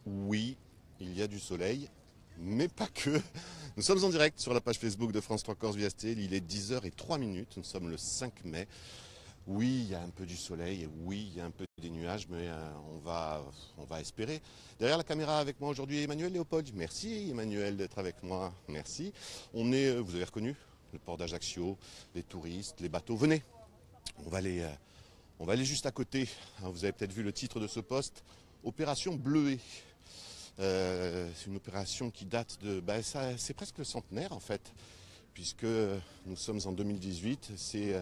Oui, il y a du soleil, mais pas que. Nous sommes en direct sur la page Facebook de France 3 Corse Viastel. Il est 10h03. Nous sommes le 5 mai. Oui, il y a un peu du soleil, oui, il y a un peu des nuages, mais on va espérer. Derrière la caméra avec moi aujourd'hui, Emmanuel Léopold. Merci Emmanuel d'être avec moi, merci. Vous avez reconnu le port d'Ajaccio, les touristes, les bateaux. Venez, on va aller juste à côté. Vous avez peut-être vu le titre de ce poste, Opération Bleuet. C'est une opération qui date c'est presque le centenaire en fait, puisque nous sommes en 2018. C'est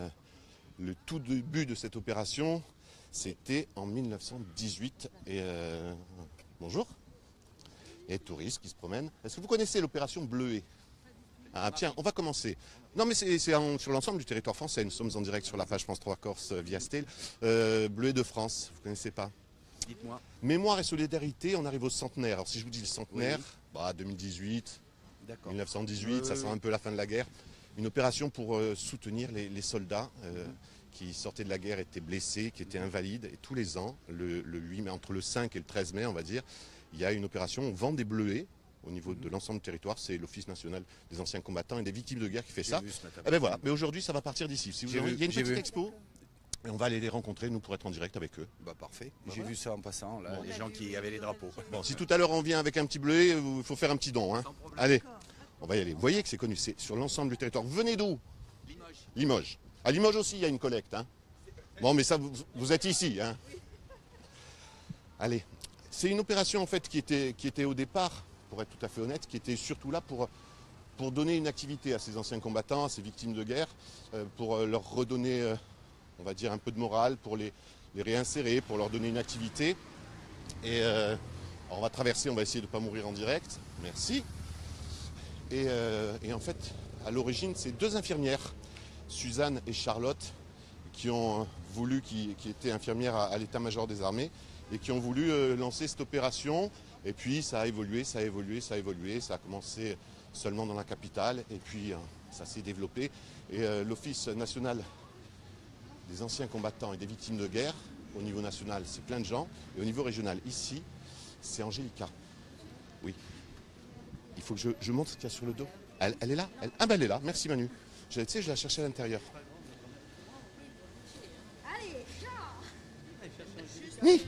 le tout début de cette opération, c'était en 1918. Bonjour. Il y a des touristes qui se promènent. Est-ce que vous connaissez l'opération Bleuet? Tiens, on va commencer. Non, mais c'est sur l'ensemble du territoire français. Nous sommes en direct sur la page France 3 Corse Viastel. Bleuet de France, vous ne connaissez pas? Dites-moi. Mémoire et solidarité, on arrive au centenaire. Alors si je vous dis le centenaire, oui. 2018, 1918, ça sent un peu la fin de la guerre. Une opération pour soutenir les soldats qui sortaient de la guerre, étaient blessés, qui étaient invalides. Et tous les ans, le 8 mai, entre le 5 et le 13 mai, on va dire, il y a une opération, on vend des bleuets au niveau de l'ensemble du territoire. C'est l'Office national des anciens combattants et des victimes de guerre qui fait ça. Et ben voilà. Mais aujourd'hui, ça va partir d'ici. Si vous avez, il y a une petite expo. Et on va aller les rencontrer, nous, pour être en direct avec eux. Bah parfait. J'ai vu ça en passant, là, les gens qui avaient les drapeaux. Bon, si tout à l'heure on vient avec un petit bleuet, il faut faire un petit don. Hein. Allez, on va y aller. Vous voyez que c'est connu, c'est sur l'ensemble du territoire. Vous venez d'où? Limoges. À Limoges aussi, il y a une collecte. Hein. Bon, mais ça, vous êtes ici. Hein. Allez, c'est une opération en fait qui était au départ, pour être tout à fait honnête, qui était surtout là pour donner une activité à ces anciens combattants, à ces victimes de guerre, pour leur redonner... on va dire un peu de morale, pour les réinsérer, pour leur donner une activité. Et alors on va traverser, on va essayer de ne pas mourir en direct. Merci. Et en fait, à l'origine, c'est deux infirmières, Suzanne et Charlotte, qui étaient infirmières à l'état-major des armées, et qui ont voulu lancer cette opération. Et puis ça a évolué, ça a commencé seulement dans la capitale, et puis ça s'est développé. Et l'Office national des anciens combattants et des victimes de guerre, au niveau national, c'est plein de gens. Et au niveau régional, ici, c'est Angélica. Oui. Il faut que je montre ce qu'il y a sur le dos. Elle est là elle est là. Merci Manu. Tu sais, je la cherchais à l'intérieur. Allez, oui.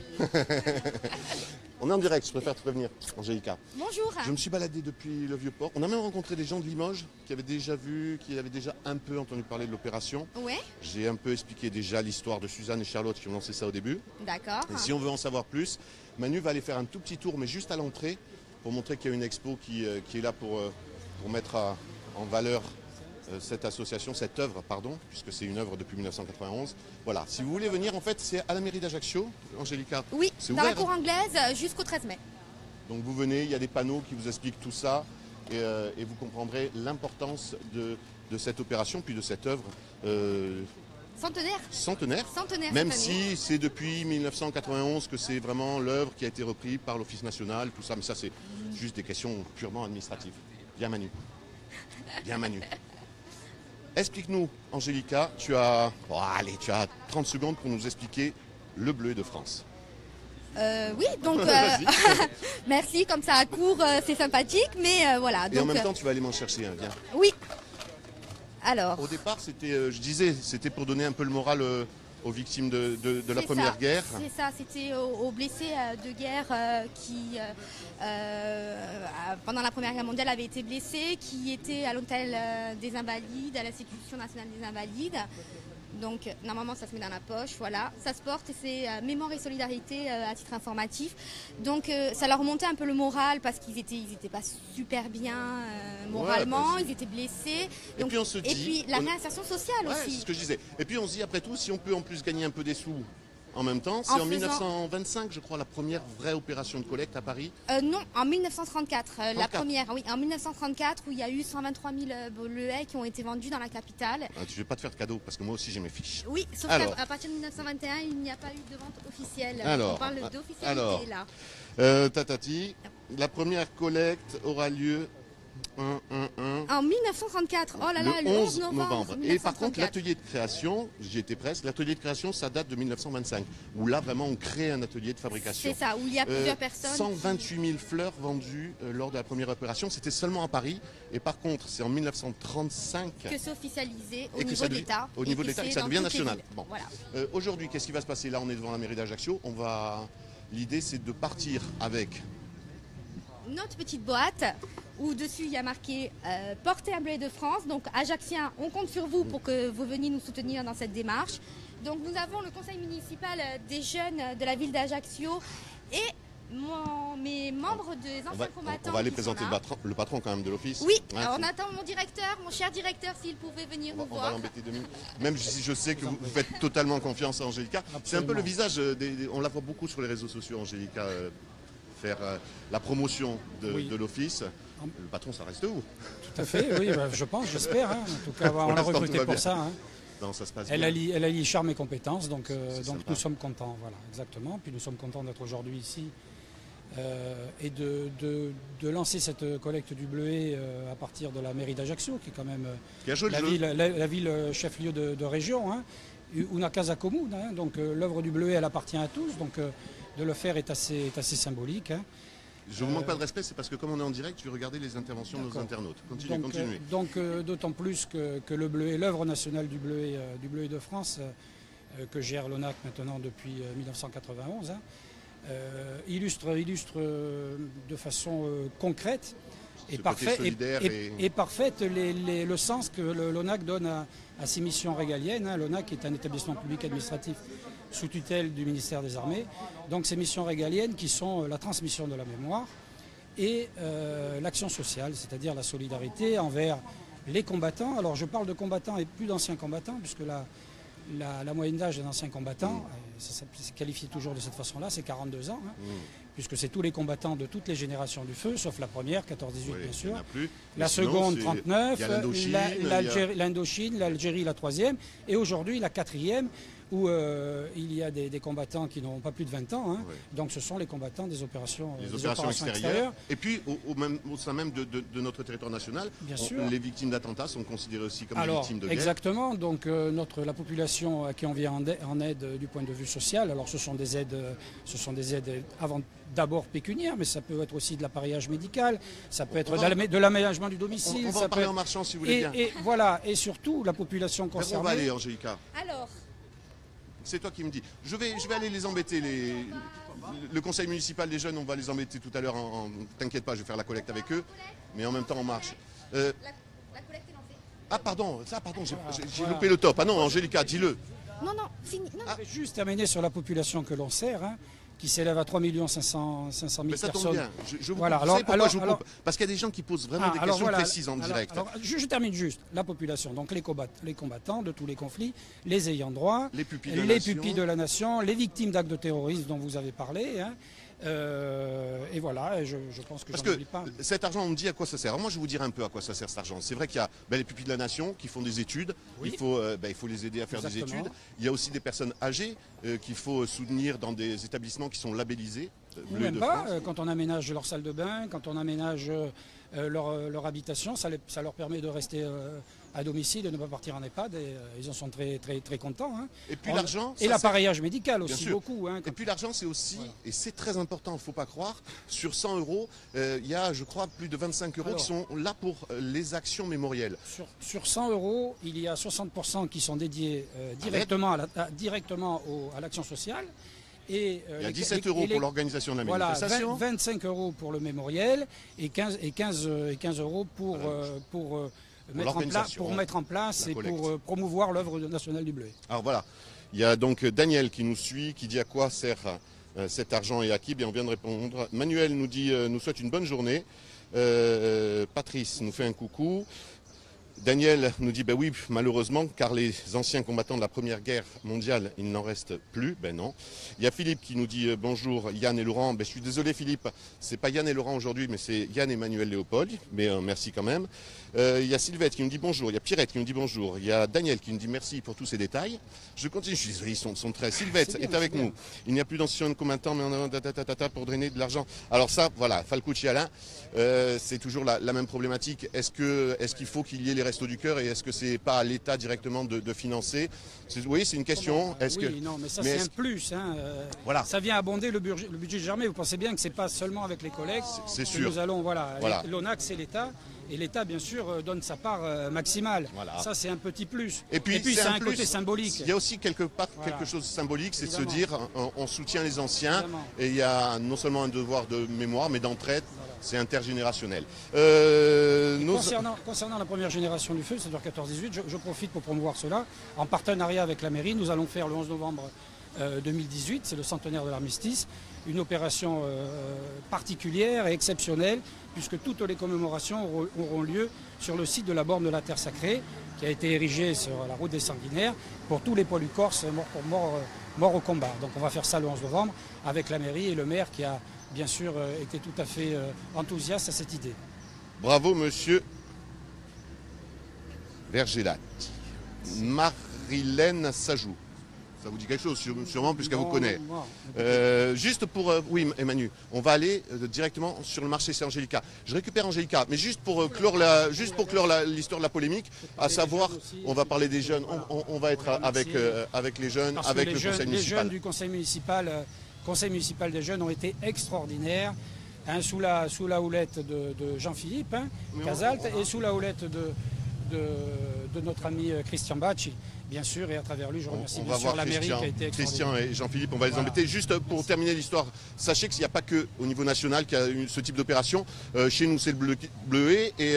On est en direct, je préfère te prévenir, Angélica. Bonjour. Je me suis baladé depuis le Vieux-Port. On a même rencontré des gens de Limoges qui avaient déjà vu, qui avaient déjà un peu entendu parler de l'opération. Ouais. J'ai un peu expliqué déjà l'histoire de Suzanne et Charlotte qui ont lancé ça au début. D'accord. Et si on veut en savoir plus, Manu va aller faire un tout petit tour, mais juste à l'entrée, pour montrer qu'il y a une expo qui est là pour mettre en valeur cette association, cette œuvre, pardon, puisque c'est une œuvre depuis 1991. Voilà, si vous voulez venir, en fait, c'est à la mairie d'Ajaccio, Angélica. Oui, c'est dans ouvert, la cour anglaise jusqu'au 13 mai. Donc vous venez, il y a des panneaux qui vous expliquent tout ça, et vous comprendrez l'importance de cette opération, puis de cette œuvre centenaire. Même si c'est depuis 1991 que c'est vraiment l'œuvre qui a été reprise par l'Office national, tout ça, mais ça c'est juste des questions purement administratives. Bien Manu. Bien Manu. Explique-nous, Angélica, tu as 30 secondes pour nous expliquer le Bleuet de France. Oui, donc merci, comme ça à court, c'est sympathique, mais voilà. Et en même temps, tu vas aller m'en chercher un, viens. Oui. Alors. Au départ, c'était pour donner un peu le moral aux victimes de la Première Guerre. C'est ça, c'était aux blessés de guerre qui, pendant la Première Guerre mondiale, avaient été blessés, qui étaient à l'hôtel des Invalides, à l'Institution nationale des Invalides. Donc normalement ça se met dans la poche, voilà, ça se porte et c'est mémoire et solidarité à titre informatif. Donc ça leur remontait un peu le moral parce qu'ils étaient pas super bien moralement, ils étaient blessés. Donc, et puis la réinsertion sociale aussi. C'est ce que je disais. Et puis on se dit après tout, si on peut en plus gagner un peu des sous en même temps, c'est en 1925 je crois la première vraie opération de collecte à Paris. Non, en 1934, la première, oui, en 1934 où il y a eu 123 000 bleuets qui ont été vendus dans la capitale. Je vais pas te faire de cadeau parce que moi aussi j'ai mes fiches. Oui, sauf qu'à partir de 1921 il n'y a pas eu de vente officielle. On parle d'officialité là. Tatati, la première collecte aura lieu En 1934. Oh là là, le 11 novembre. Et par contre, l'atelier de création, j'y étais presque, l'atelier de création, ça date de 1925, où là, vraiment, on crée un atelier de fabrication. C'est ça, où il y a plusieurs personnes. 128 000 fleurs vendues lors de la première opération. C'était seulement à Paris. Et par contre, c'est en 1935 que c'est officialisé au niveau de l'État. Au niveau de l'État, et ça devient national. Bon. Voilà. Aujourd'hui, qu'est-ce qui va se passer? Là, on est devant la mairie d'Ajaccio. L'idée, c'est de partir avec notre petite boîte où dessus il y a marqué portez un bleuet de France. Donc Ajacciens, on compte sur vous pour que vous veniez nous soutenir dans cette démarche. Donc nous avons le conseil municipal des jeunes de la ville d'Ajaccio et mes membres des anciens combattants. On va aller présenter le patron quand même de l'office. Oui, on attend mon directeur, mon cher directeur, s'il pouvait venir nous voir. On va l'embêter 2 minutes. Même si je sais que vous faites totalement confiance à Angélica. C'est un peu le visage, on la voit beaucoup sur les réseaux sociaux, Angélica, faire la promotion de l'office. Le patron, ça reste vous. Tout à fait, oui, je pense, j'espère. En tout cas, on l'a recruté pour ça. Non, ça se passe elle allie charme et compétences, donc nous sommes contents, voilà, exactement. Puis nous sommes contents d'être aujourd'hui ici et de lancer cette collecte du bleuet à partir de la mairie d'Ajaccio, qui est quand même la ville chef-lieu de région, una casa comune, donc l'œuvre du bleuet, elle appartient à tous, donc de le faire est assez symbolique. Je ne vous manque pas de respect, c'est parce que comme on est en direct, je vais regarder les interventions de nos internautes. Continuez. Donc d'autant plus que le bleuet, l'œuvre nationale du bleuet de France, que gère l'ONAC maintenant depuis 1991, illustre de façon concrète et parfaite le sens que l'ONAC donne à ses missions régaliennes. L'ONAC est un établissement public administratif sous tutelle du ministère des Armées. Donc ces missions régaliennes qui sont la transmission de la mémoire et l'action sociale, c'est-à-dire la solidarité envers les combattants. Alors je parle de combattants et plus d'anciens combattants, puisque la moyenne d'âge d'un ancien combattant, ça se qualifie toujours de cette façon-là, c'est 42 ans, puisque c'est tous les combattants de toutes les générations du feu, sauf la première, 14-18 bien sûr, la seconde 39, l'Indochine, l'Algérie la troisième, et aujourd'hui la quatrième, où il y a des combattants qui n'ont pas plus de 20 ans, donc ce sont les combattants des opérations extérieures. Et puis au sein même de notre territoire national, les victimes d'attentats sont considérées aussi comme des victimes de guerre. Exactement, donc la population à qui on vient en aide du point de vue social, alors ce sont des aides d'abord pécuniaires, mais ça peut être aussi de l'appareillage médical, ça peut être de l'aménagement du domicile. On va en parler en marchant si vous voulez bien. Et surtout la population concernée. On va aller, Angélica. Alors, c'est toi qui me dis. Je vais aller les embêter. Le conseil municipal des jeunes, on va les embêter tout à l'heure. T'inquiète pas, je vais faire la collecte avec eux. Mais en même temps, on marche. La collecte est lancée. Ah pardon, j'ai loupé le top. Ah non, Angélica, dis-le. Non, fini. Non. Juste terminer sur la population que l'on sert, qui s'élève à 3 500 000 personnes. Ça tombe bien. Je vous coupe. Parce qu'il y a des gens qui posent vraiment des questions précises en direct. Je termine juste. La population, donc les combattants de tous les conflits, les ayants droit, les pupilles de la nation, les victimes d'actes de terrorisme dont vous avez parlé. Et voilà, je pense que parce j'en oublie pas. Cet argent, on me dit à quoi ça sert. Alors moi, je vais vous dire un peu à quoi ça sert cet argent. C'est vrai qu'il y a les pupilles de la nation qui font des études. Oui. Il faut les aider à faire des études. Il y a aussi des personnes âgées qu'il faut soutenir dans des établissements qui sont labellisés. Ou même pas, quand on aménage leur salle de bain, quand on aménage leur habitation, ça leur permet de rester à domicile, de ne pas partir en EHPAD, et ils en sont très, très, très contents. Et puis l'argent... Et l'appareillage médical aussi, beaucoup. Et puis l'argent, c'est aussi, et c'est très important, il ne faut pas croire, sur 100 €, il y a, je crois, plus de 25 € qui sont là pour les actions mémorielles. Sur 100 €, il y a 60% qui sont dédiés directement à l'action sociale. Il y a 17 € pour l'organisation de la manifestation. 25 € pour le mémoriel et 15 € pour mettre en place et pour promouvoir l'œuvre nationale du bleuet. Alors voilà, il y a donc Daniel qui nous suit, qui dit à quoi sert cet argent et à qui. Bien, on vient de répondre. Manuel nous dit, nous souhaite une bonne journée. Patrice nous fait un coucou. Daniel nous dit, oui, malheureusement, car les anciens combattants de la Première Guerre mondiale, il n'en reste plus. Ben non. Il y a Philippe qui nous dit, bonjour Yann et Laurent. Je suis désolé Philippe, c'est pas Yann et Laurent aujourd'hui, mais c'est Yann et Manuel Léopold. Mais merci quand même. Il y a Sylvette qui nous dit bonjour, il y a Pierrette qui nous dit bonjour, il y a Daniel qui nous dit merci pour tous ces détails. Je continue, je suis désolé, ils sont très... Sylvette est avec nous. Il n'y a plus d'institution de combattants, mais on a pour drainer de l'argent. Alors ça, voilà, Falcucci Alain, c'est toujours la même problématique. Est-ce qu'il faut qu'il y ait les Restos du Cœur et est-ce que c'est pas à l'État directement de financer? Oui, c'est une question. Non, mais ça c'est un plus. Hein. Voilà. Ça vient abonder le budget de Germay. Vous pensez bien que c'est pas seulement avec les collègues. C'est sûr. Nous allons, voilà. L'ONAC, c'est l'État. Et l'État, bien sûr, donne sa part maximale. Voilà. Ça, c'est un petit plus. Et puis c'est un côté symbolique. Il y a aussi quelque chose de symbolique, c'est de se dire on soutient les anciens. Évidemment. Et il y a non seulement un devoir de mémoire, mais d'entraide. C'est intergénérationnel. Concernant la première génération du feu, c'est-à-dire 14-18, je profite pour promouvoir cela. En partenariat avec la mairie, nous allons faire le 11 novembre 2018, c'est le centenaire de l'armistice, une opération particulière et exceptionnelle, puisque toutes les commémorations auront lieu sur le site de la borne de la Terre Sacrée, qui a été érigée sur la route des Sanguinaires, pour tous les poilus corses morts au combat. Donc on va faire ça le 11 novembre avec la mairie et le maire qui a bien sûr été tout à fait enthousiaste à cette idée. Bravo monsieur Vergelat. Marilène Sajou. Ça vous dit quelque chose, sûrement, puisqu'elle vous connaît. Juste pour... oui, Emmanuel, on va aller directement sur le marché Saint-Angélica. Je récupère Angélica, mais juste pour clore l'histoire de la polémique, à savoir, on va parler des jeunes, on va être avec les jeunes, avec le conseil municipal. Les jeunes du conseil municipal des jeunes ont été extraordinaires, hein, sous la houlette de Jean-Philippe Casalt et sous la houlette de notre ami Christian Bacci. Bien sûr, et à travers lui, je remercie bien sûr la mairie qui a été extraordinaire. Christian et Jean-Philippe, on va les embêter. Juste pour terminer l'histoire, sachez qu'il n'y a pas que au niveau national qu'il y a eu ce type d'opération. Chez nous, c'est le bleuet et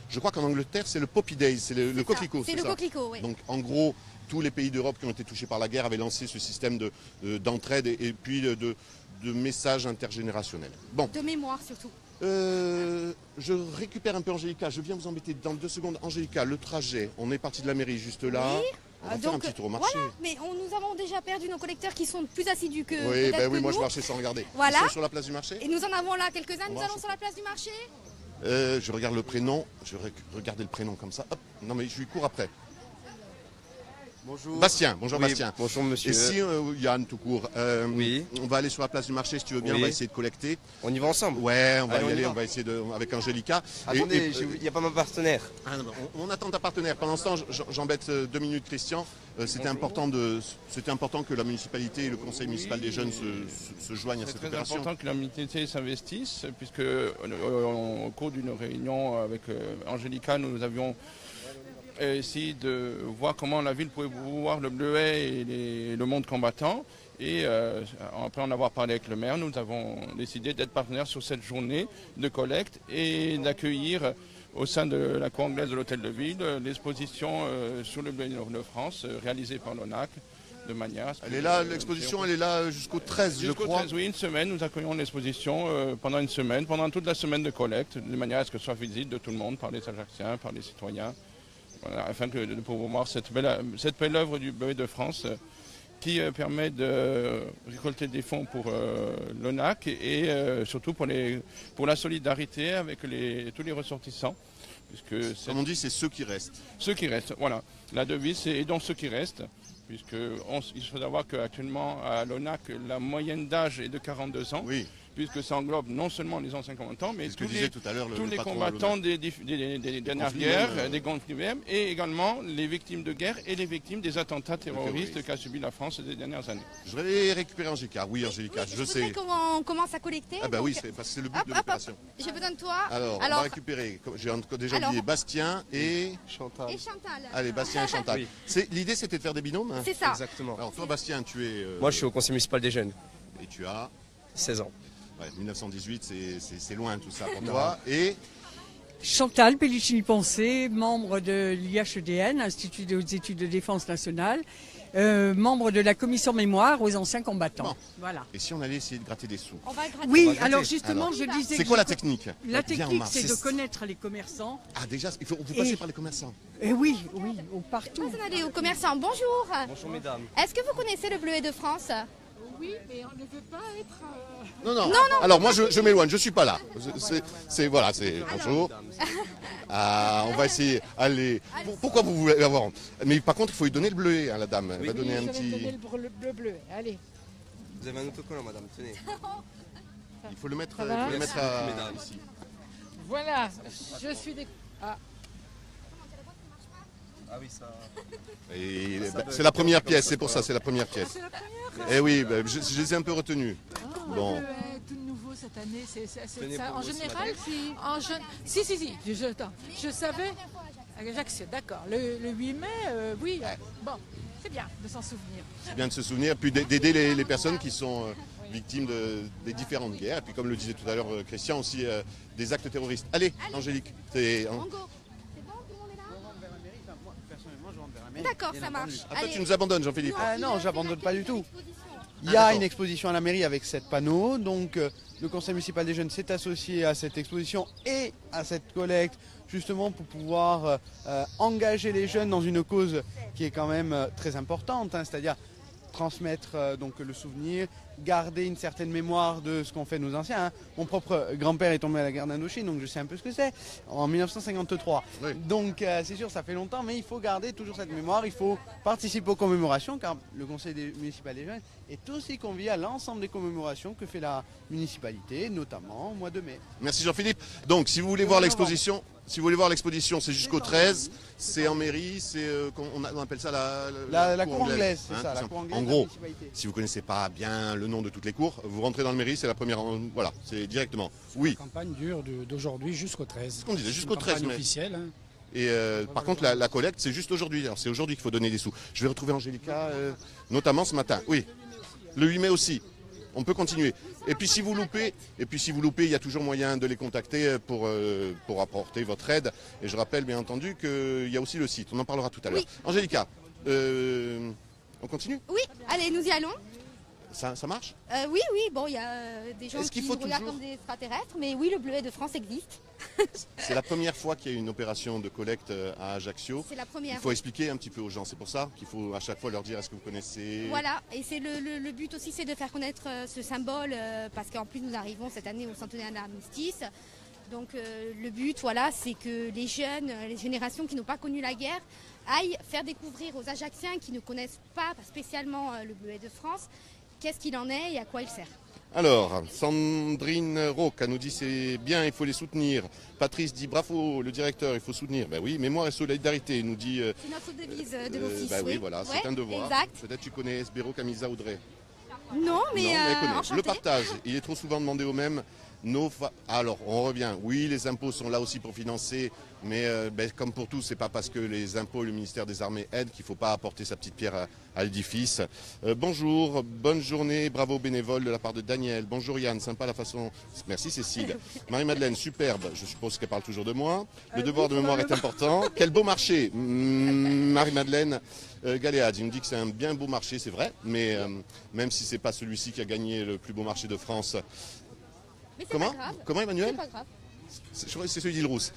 je crois qu'en Angleterre, c'est le Poppy Days, c'est le coquelicot. C'est le coquelicot, oui. Donc en gros, tous les pays d'Europe qui ont été touchés par la guerre avaient lancé ce système d'entraide et puis de messages intergénérationnels. Bon. De mémoire surtout. Je récupère un peu Angélica, je viens vous embêter dans 2 secondes. Angélica, le trajet, on est parti de la mairie juste là. Oui. On va faire un petit tour au marché. Voilà, mais nous avons déjà perdu nos collecteurs qui sont plus assidus que oui, moi je marchais sans regarder. Voilà. Ils sont sur la place du marché. Et nous en avons là quelques-uns, nous allons sur la place du marché. Je regarde le prénom, je vais regarder le prénom comme ça. Hop. Non mais je lui cours après. Bonjour. Bastien, bonjour oui, Bastien. Bonjour monsieur. Et si Yann tout court, oui. On va aller sur la place du marché si tu veux bien, on va essayer de collecter. On y va ensemble? Ouais, on va y aller, on va essayer avec Angélica. Attendez, il n'y a pas mon partenaire. On attend ta partenaire. Pendant ce temps, j'embête 2 minutes Christian. C'était important que la municipalité et le conseil municipal des jeunes se joignent à cette opération. C'est très important que la municipalité s'investisse, puisque au cours d'une réunion avec Angélica, nous avions essayé de voir comment la ville pouvait voir le bleuet et le monde combattant. Et après en avoir parlé avec le maire, nous avons décidé d'être partenaires sur cette journée de collecte et d'accueillir au sein de la cour anglaise de l'hôtel de ville l'exposition sur le bleuet de France réalisée par l'ONAC. De manière elle est là, l'exposition, elle est là jusqu'au 13, je crois. Jusqu'au 13, oui, une semaine. Nous accueillons l'exposition pendant une semaine, pendant toute la semaine de collecte, de manière à ce que ce soit visible de tout le monde, par les Ajacciens, par les citoyens, voilà, afin de pouvoir voir cette belle œuvre du bleuet de France qui permet de récolter des fonds pour l'ONAC et surtout pour la solidarité avec tous les ressortissants. Comme on dit, c'est ceux qui restent. Ceux qui restent, voilà. La devise, c'est « Aidons ceux qui restent ». Il faut savoir qu'actuellement, à l'ONAC, la moyenne d'âge est de 42 ans, oui. Puisque ça englobe non seulement les anciens combattants, mais tous les combattants des dernières guerres, des conflits même, et également les victimes de guerre et les victimes des attentats terroristes qu'a subi la France ces dernières années. Je vais récupérer Angélica. Oui, Angélica, oui, je sais. Comment on commence à collecter. Ah bah oui, c'est le but de l'opération. J'ai besoin de toi. Alors, on va récupérer, j'ai déjà oublié, Bastien et Chantal. Allez, Bastien et Chantal. Oui. L'idée, c'était de faire des binômes, hein. C'est ça. Exactement. Alors toi, Bastien, tu es... Moi, je suis au conseil municipal des jeunes. Et tu as 16 ans. Ouais, 1918, c'est loin tout ça pour toi. Et Chantal Pellicini-Poncé, membre de l'IHEDN, Institut des études de défense nationale, membre de la commission mémoire aux anciens combattants. Bon. Voilà. Et si on allait essayer de gratter des sous? On va gratter. Oui, alors justement, je disais... C'est quoi la technique? La technique, c'est de connaître les commerçants. Ah déjà, il faut passer par les commerçants. Oui, partout. On va aller aux commerçants. Bonjour. Bonjour mesdames. Est-ce que vous connaissez le bleuet de France? Oui, mais on ne veut pas être... Non. Alors moi je m'éloigne, je suis pas là. Voilà, c'est bonjour. Ah, on va essayer. Allez. Pourquoi vous voulez avoir? Mais par contre, il faut lui donner le bleuet à la dame. Elle va donner un petit. donner le bleu. Allez. Vous avez un autocollant, madame, tenez. Il faut le mettre, ici. Voilà, je suis des... Ah oui, ça... Et c'est la première pièce, c'est pour ça, c'est la première pièce. C'est la première. Eh oui, je les ai un peu retenus. Bon. Le bleu est tout nouveau cette année, c'est ça. En vous, général, si, je savais. J'accepte, d'accord. Le 8 mai, oui. Bon, c'est bien de s'en souvenir. C'est bien de se souvenir, puis d'aider les personnes qui sont victimes des différentes guerres. Et puis comme le disait tout à l'heure Christian, aussi des actes terroristes. Allez, Angélique. D'accord, ça marche. Ah, toi, tu nous abandonnes, Jean-Philippe. Ah non, j'abandonne pas du tout. Il y a une exposition à la mairie avec 7 panneaux, donc le conseil municipal des jeunes s'est associé à cette exposition et à cette collecte justement pour pouvoir engager les jeunes dans une cause qui est quand même très importante, hein, c'est-à-dire transmettre donc le souvenir, garder une certaine mémoire de ce qu'ont fait nos anciens. Hein. Mon propre grand-père est tombé à la guerre d'Indochine, donc je sais un peu ce que c'est, en 1953. Oui. Donc c'est sûr, ça fait longtemps, mais il faut garder toujours cette mémoire, il faut participer aux commémorations, car le conseil municipal des jeunes est aussi convié à l'ensemble des commémorations que fait la municipalité, notamment au mois de mai. Merci Jean-Philippe. Donc si vous voulez voir l'exposition... Si vous voulez voir l'exposition, c'est jusqu'au 13, c'est en mairie, on appelle ça la cour anglaise, c'est ça, la cour anglaise. En gros, si vous ne connaissez pas bien le nom de toutes les cours, vous rentrez dans la mairie, c'est la première, voilà, c'est directement. Oui. La campagne dure d'aujourd'hui jusqu'au 13. C'est ce qu'on disait, jusqu'au 13 mai. Officielle. Hein. Et par contre, la collecte, c'est juste aujourd'hui. Alors c'est aujourd'hui qu'il faut donner des sous. Je vais retrouver Angélica, notamment ce matin. Oui, le 8 mai aussi. On peut continuer. Et puis si vous loupez, il y a toujours moyen de les contacter pour apporter votre aide. Et je rappelle bien entendu qu'il y a aussi le site. On en parlera tout à l'heure. Oui. Angélica, on continue? Oui, allez, nous y allons. Ça marche? Oui, bon, il y a des gens qui nous regardent comme des extraterrestres, mais oui, le bleuet de France existe. C'est la première fois qu'il y a une opération de collecte à Ajaccio. C'est la première. Il faut expliquer un petit peu aux gens, c'est pour ça qu'il faut à chaque fois leur dire est-ce que vous connaissez. Voilà, et c'est le but aussi, c'est de faire connaître ce symbole, parce qu'en plus nous arrivons cette année au centenaire de l'armistice. Donc le but, voilà, c'est que les jeunes, les générations qui n'ont pas connu la guerre, aillent faire découvrir aux Ajacciens qui ne connaissent pas spécialement le bleuet de France, qu'est-ce qu'il en est et à quoi il sert. Alors, Sandrine Roca nous dit c'est bien, il faut les soutenir. Patrice dit bravo, le directeur, il faut soutenir. Ben oui, mémoire et solidarité, nous dit... c'est notre devise de l'office. Ben oui, voilà, c'est un devoir. Exact. Peut-être tu connais Esbero Camisa Audrey. Non, mais le partage, il est trop souvent demandé aux mêmes. Alors, on revient. Oui, les impôts sont là aussi pour financer, mais comme pour tout, c'est pas parce que les impôts et le ministère des Armées aident qu'il ne faut pas apporter sa petite pierre à l'édifice. Bonjour, bonne journée, bravo bénévole de la part de Daniel. Bonjour Yann, sympa la façon... Merci Cécile. Marie-Madeleine, superbe, je suppose qu'elle parle toujours de moi. Le devoir de mémoire est important. Quel beau marché, Marie-Madeleine. Galéade, il me dit que c'est un bien beau marché, c'est vrai, mais même si c'est pas celui-ci qui a gagné le plus beau marché de France... Mais comment Emmanuel? C'est pas grave. C'est celui d'Île-Rousse.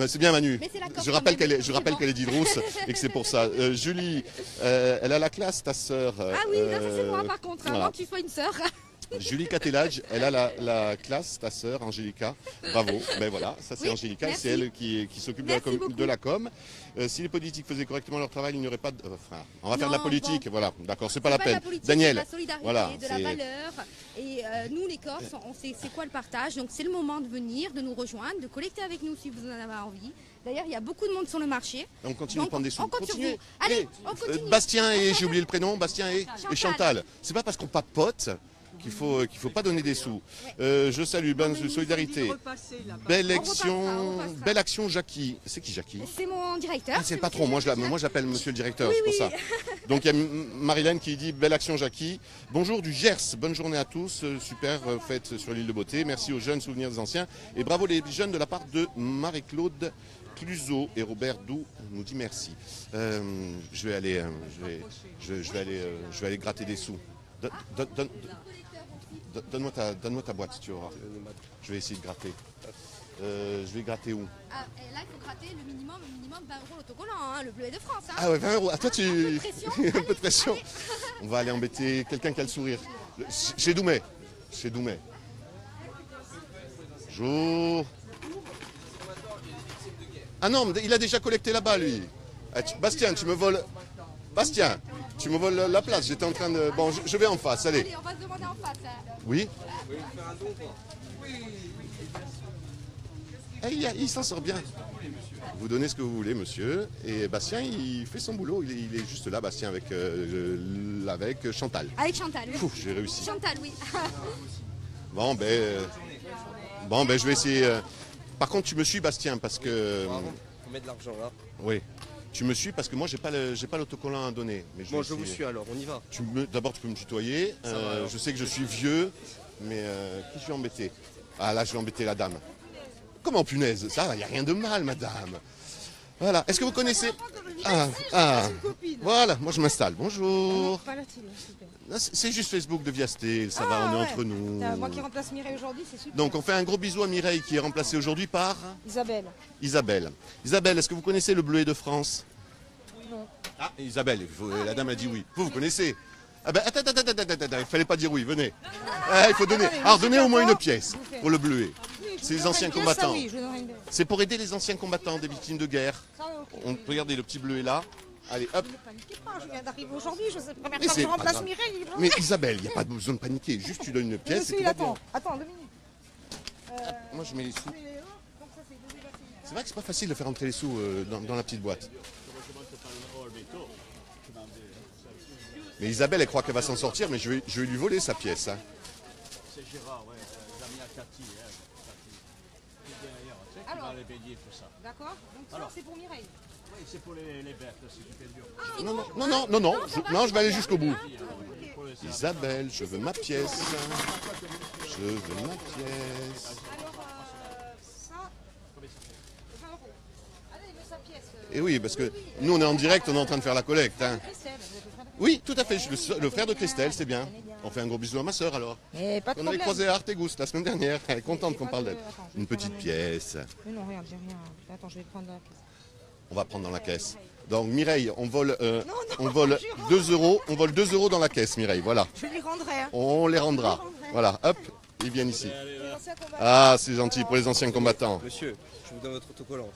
C'est bien Manu. Je rappelle qu'elle est d'Île-Rousse et que c'est pour ça. Julie, elle a la classe, ta sœur. Ah oui, ça c'est moi par contre, avant que tu sois une sœur. Julie Catelage, elle a la classe, ta sœur, Angélica. Bravo. Ben voilà, ça c'est Angélica, c'est elle qui s'occupe de la com. Si les politiques faisaient correctement leur travail, il n'y aurait pas de... on va faire de la politique, bon. Voilà, d'accord, c'est pas la peine. Daniel, de la solidarité, voilà, de la valeur. Et nous les Corses, on sait c'est quoi le partage. Donc c'est le moment de venir, de nous rejoindre, de collecter avec nous si vous en avez envie. D'ailleurs, il y a beaucoup de monde sur le marché. On continue de prendre des sous. On continue. Allez, on continue. Bastien et j'ai oublié le prénom, Bastien et Chantal. C'est pas parce qu'on papote qu'il faut pas donner des sous. Je salue, solidarité. Belle action Jackie. C'est qui Jackie? C'est mon directeur. Ah, c'est le patron, moi j'appelle monsieur le directeur, c'est pour ça. Donc il y a Marilène qui dit belle action Jackie. Bonjour du Gers, bonne journée à tous, super fête sur l'île de Beauté. Merci aux jeunes souvenirs des anciens. Et bravo les jeunes de la part de Marie-Claude Cluzot et Robert Doux nous dit merci. Je vais aller gratter des sous. Donne-moi ta boîte, tu auras. Je vais essayer de gratter. Je vais gratter où? Là, il faut gratter le minimum 20 € l'autocollant, hein, le bleuet de France. Hein. Ah ouais, 20 €. Ah, toi, Un peu de pression. Un peu de pression. On va aller embêter quelqu'un qui a le sourire. Chez Doumet. Chez Doumet. Bonjour. Ah non, il a déjà collecté là-bas, lui. Ah, Bastien, tu me voles... Bastien, tu me voles la place. J'étais en train de... Bon, je vais en face, allez. Allez, on va se demander en face. Oui. Eh, il s'en sort bien. Vous donnez ce que vous voulez, monsieur. Et Bastien, il fait son boulot. Il est juste là, Bastien, avec Chantal. Avec Chantal, oui. Ouf, j'ai réussi. Chantal, oui. Bon, je vais essayer. Par contre, tu me suis, Bastien, parce que... Faut mettre de l'argent là. Oui. Tu me suis parce que moi, j'ai pas l'autocollant à donner. Mais Bon, je vous suis alors, on y va. D'abord, tu peux me tutoyer. Je sais que je suis vieux, mais qui je vais embêter? Ah, là, je vais embêter la dame. Comment, punaise? Ça, il n'y a rien de mal, madame. Voilà. Est-ce que vous connaissez... Voilà, moi, je m'installe. Bonjour. C'est juste Facebook de Viasté, ça va, on est entre nous. Moi qui remplace Mireille aujourd'hui, c'est super. Donc on fait un gros bisou à Mireille qui est remplacée aujourd'hui par Isabelle. Isabelle, est-ce que vous connaissez le Bleuet de France? Non. Ah, Isabelle, la dame a dit oui. Vous connaissez? Ah ben, attends, il fallait pas dire oui, venez. Il faut donner. Alors donnez au moins une pièce pour le Bleuet. C'est les anciens combattants. C'est pour aider les anciens combattants des victimes de guerre. Regardez, le petit Bleuet là. Allez, hop. Ne paniquez pas, je viens d'arriver aujourd'hui, je sais pas première fois que je remplace Mireille. Mais Isabelle, il n'y a pas besoin de paniquer, juste tu donnes une pièce et tout va bien. Attends, 2 minutes. Moi je mets les sous. C'est vrai que c'est pas facile de faire entrer les sous dans la petite boîte. Mais Isabelle, elle croit qu'elle va s'en sortir, mais je vais lui voler sa pièce. Hein. C'est Gérard, ouais. J'ai mis à Cathy. Alors, les béliers, tout ça. D'accord. Donc ça, c'est pour Mireille. Oui, c'est pour les bêtes, c'est super dur. Non, je vais aller jusqu'au bout. Isabelle, je veux ma pièce. Je veux ma pièce. Alors, ça, 20 euros. Allez, mets sa pièce. Et oui, parce que nous, on est en direct, on est en train de faire la collecte. Hein. Oui, tout à fait, je suis le frère de Christelle, c'est bien. On fait un gros bisou à ma soeur alors. On avait croisé à Artegus la semaine dernière. Elle est contente qu'on parle d'elle. Une petite pièce. Mais non, regarde, j'ai rien. Attends, je vais prendre la pièce. On va prendre dans la caisse. Donc Mireille, on vole 2 euros. On vole 2 euros dans la caisse, Mireille. Voilà. Je lui rendrai. Hein. On les rendra. Voilà, hop, ils viennent ici. Ah, c'est gentil pour les anciens combattants. Monsieur, je vous donne votre autocollant.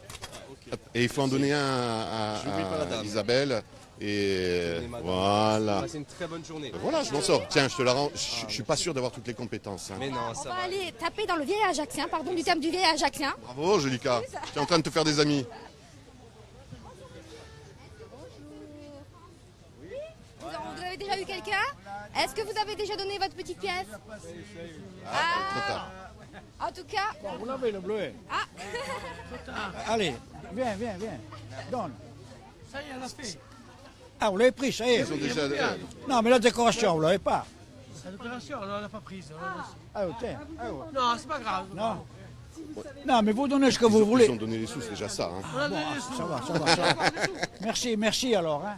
Et il faut en donner un à Isabelle. Et voilà. C'est une très bonne journée. Voilà, je m'en sors. Tiens, je te la rends. Je suis pas sûr d'avoir toutes les compétences. Hein. Mais non, ça va. On va aller taper dans le vieil Ajaxien, pardon, du thème du vieil Ajaxien. Bravo, Jolika. Tu es en train de te faire des amis. Vous avez déjà eu quelqu'un? Est-ce que vous avez déjà donné votre petite pièce? Trop tard. En tout cas... Bon, vous l'avez, le Bleuet. Ah. Allez, viens. Donne. Ça y est, on l'a fait. Ah, vous l'avez pris, ça y est. Ils ont déjà... Non, mais la décoration, vous l'avez pas. La décoration, on l'a pas prise. Ah, tiens. Non, c'est pas grave. Non, mais vous donnez ce que vous voulez. Ils ont donné les sous, c'est déjà ça. Hein. Ah, bon, ça va. Merci alors. Hein.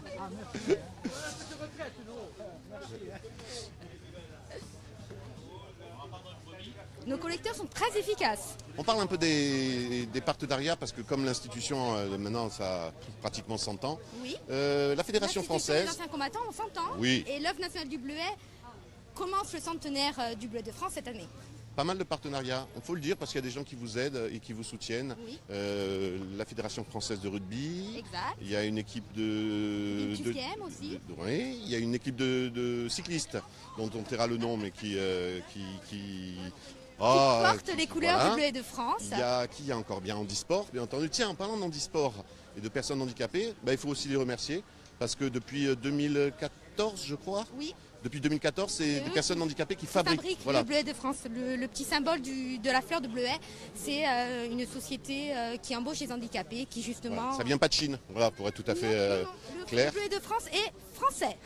Nos collecteurs sont très efficaces. On parle un peu des partenariats parce que comme l'institution, maintenant, ça a pratiquement 100 ans. Oui. La Fédération française... Les anciens combattants ont 100 ans. Oui. Et l'œuvre nationale du Bleuet commence le centenaire du Bleuet de France cette année. Pas mal de partenariats, il faut le dire parce qu'il y a des gens qui vous aident et qui vous soutiennent. Oui. La Fédération française de rugby. Exact. Il y a une équipe de... aussi. Oui, il y a une équipe de cyclistes dont on taira le nom mais qui porte les couleurs du Bleuet de France. Il y a qui y a encore bien handisport, bien entendu. Tiens, en parlant d'handisport et de personnes handicapées, il faut aussi les remercier parce que depuis 2014, je crois. Oui. Depuis 2014, c'est des personnes handicapées qui fabriquent le Bleuet de France. Le petit symbole de la fleur de Bleuet, c'est une société qui embauche les handicapés, qui justement... Voilà. Ça vient pas de Chine, voilà, pour être tout à fait clair. Le Bleuet de France est français.